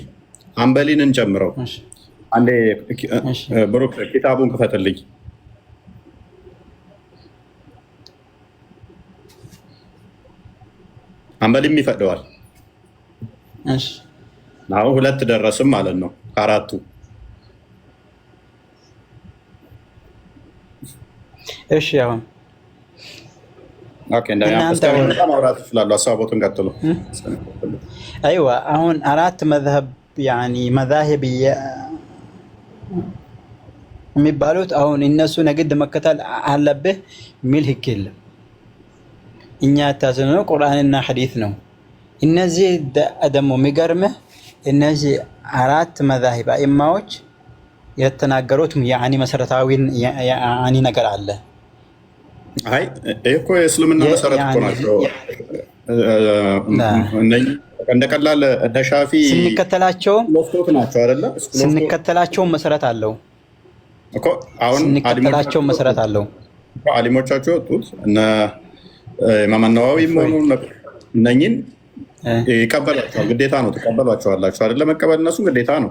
አንበሊን እንጨምረው። አንዴ ብሩክ ኪታቡን ክፈትልኝ። አንበሊም ይፈቅደዋል። እሺ አሁን ሁለት ደረስም ማለት ነው ከአራቱ። እሺ አሁን ኦኬ እንደኛ ማውራት ይችላል። ሀሳቦቱን ቀጥሉ። አይዋ አሁን አራት መዝሀብ ያኒ መዛሂብ የሚባሉት አሁን እነሱ ነግድ መከተል አለብህ ሚል ህግ የለም። እኛ ታዘነው ቁርአንና ሐዲስ ነው። እነዚህ ደግሞ የሚገርምህ እነዚህ አራት መዛሂብ አኢማዎች የተናገሩት ያኒ መሰረታዊ ያኒ ነገር አለ። አይ እኮ የእስልምና መሰረት እኮ ናቸው። እንደ ቀላል እንደ ሻፊ ስንከተላቸው ናቸው አይደለ? ስንከተላቸው መሰረት አለው እኮ አሁን ስንከተላቸው መሰረት አለው። አሊሞቻቸው ወጡት እነ ኢማም አናዋዊ ሆኑ እነኝን ይቀበላቸዋል። ግዴታ ነው። ተቀበሏቸዋላችሁ አይደለ? መቀበል እነሱ ግዴታ ነው።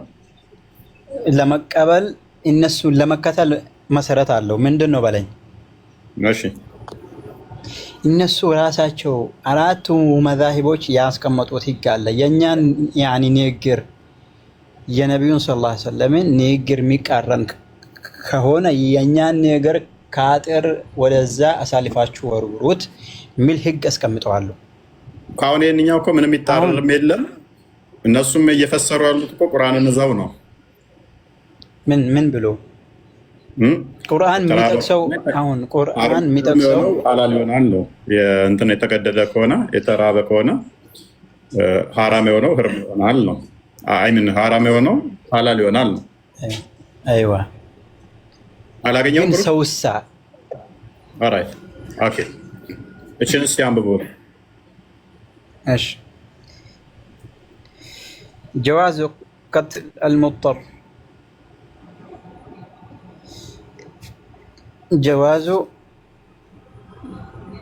ለመቀበል እነሱን ለመከተል መሰረት አለው። ምንድን ነው በለኝ። እሺ እነሱ ራሳቸው አራቱ መዛሂቦች ያስቀመጡት ህግ አለ። የኛን ያኒ ንግግር የነብዩን ሰለላሁ ዐለይሂ ወሰለም ንግግር የሚቃረን ከሆነ የኛን ንግግር ከአጥር ወደዛ አሳልፋችሁ ወርውሩት ሚል ህግ አስቀምጠዋል። ካሁን የኛው እኮ ምንም ይታረም የለም። እነሱም እየፈሰሩ ያሉት እኮ ቁርአንን እዛው ነው። ምን ብሎ ቁርአን የሚጠቅሰው? አሁን ቁርአን የሚጠቅሰው ሐላል ይሆናል ነው። እንትን የተገደደ ከሆነ የተራበ ከሆነ ሐራም የሆነው ህርም ይሆናል ነው። አይምን ሐራም የሆነው ሐላል ይሆናል ነው። አይዋ አላገኘውም። ሰውሳ ኦራይት ኦኬ። እቺን እስቲ አንብቦ። እሺ جواز قتل المضطر جواز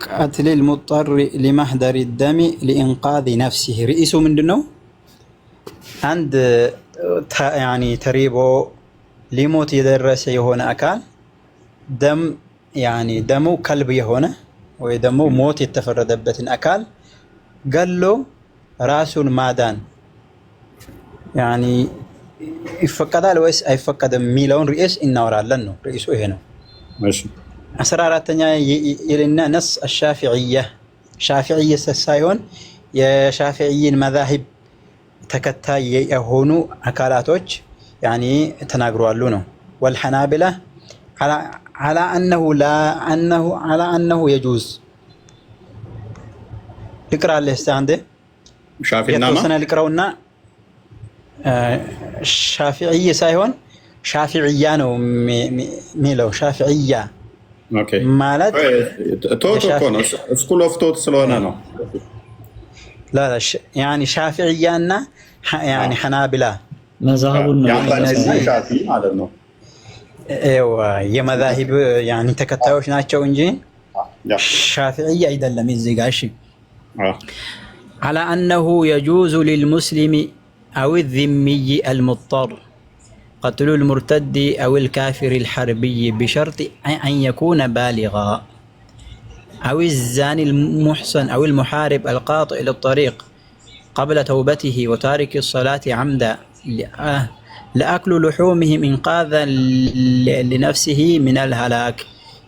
قتل المضطر لمحضر الدم لإنقاذ نفسه رئيسه ምንድነው? አንድ ያኒ ተሪቦ ሊሞት የደረሰ የሆነ አካል ደም ያኒ ደሙ ከልብ የሆነ ወይ ደግሞ ሞት የተፈረደበትን አካል ገሎ ራሱን ማዳን ያኒ ይፈቀዳል ወይስ አይፈቀድም የሚለውን ርዕስ እናወራለን ነው። ርዕሱ ይሄ ነው። እሺ 14ኛ ይልና ነስ الشافعية ሻፊዕየ ሳይሆን የሻፊዕይን መዛሂብ ተከታይ የሆኑ አካላቶች ያኒ ተናግሯሉ ነው። والحنابلة على أنه يجوز ልቅራ ለስታንደ ሻፊዕና የተወሰነ ልቅራውና ሻፊዕይ ሳይሆን ሻፊዕያ ነው የሚለው ሻፊዕያ ማለት ቶት እኮ ነው። ስኩል ኦፍ ቶት ስለሆነ ነው። لا يعني ሻፊዕያና يعني ሐናቢላ መዛህቡን ነው ሻፊዒ ማለት ነው። የመዛሂብ يعني ተከታዮች ናቸው እንጂ ሻፊዕያ አይደለም። እዚህ ጋር እሺ على أنه يجوز للمسلم أو الذمي المضطر قتل المرتد أو الكافر الحربي بشرط أن يكون بالغا أو الزاني المحصن أو المحارب القاطع للطريق قبل توبته وتارك الصلاة عمدا لأكل لحومهم إنقاذا لنفسه من الهلاك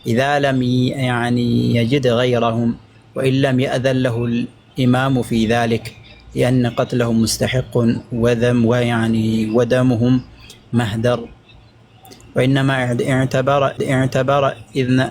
إذا لم يعني يجد غيرهم وإن لم يأذن له الإمام في ذلك لأن قتلهم مستحق ودمهم مهدر وإنما اعتبر إذن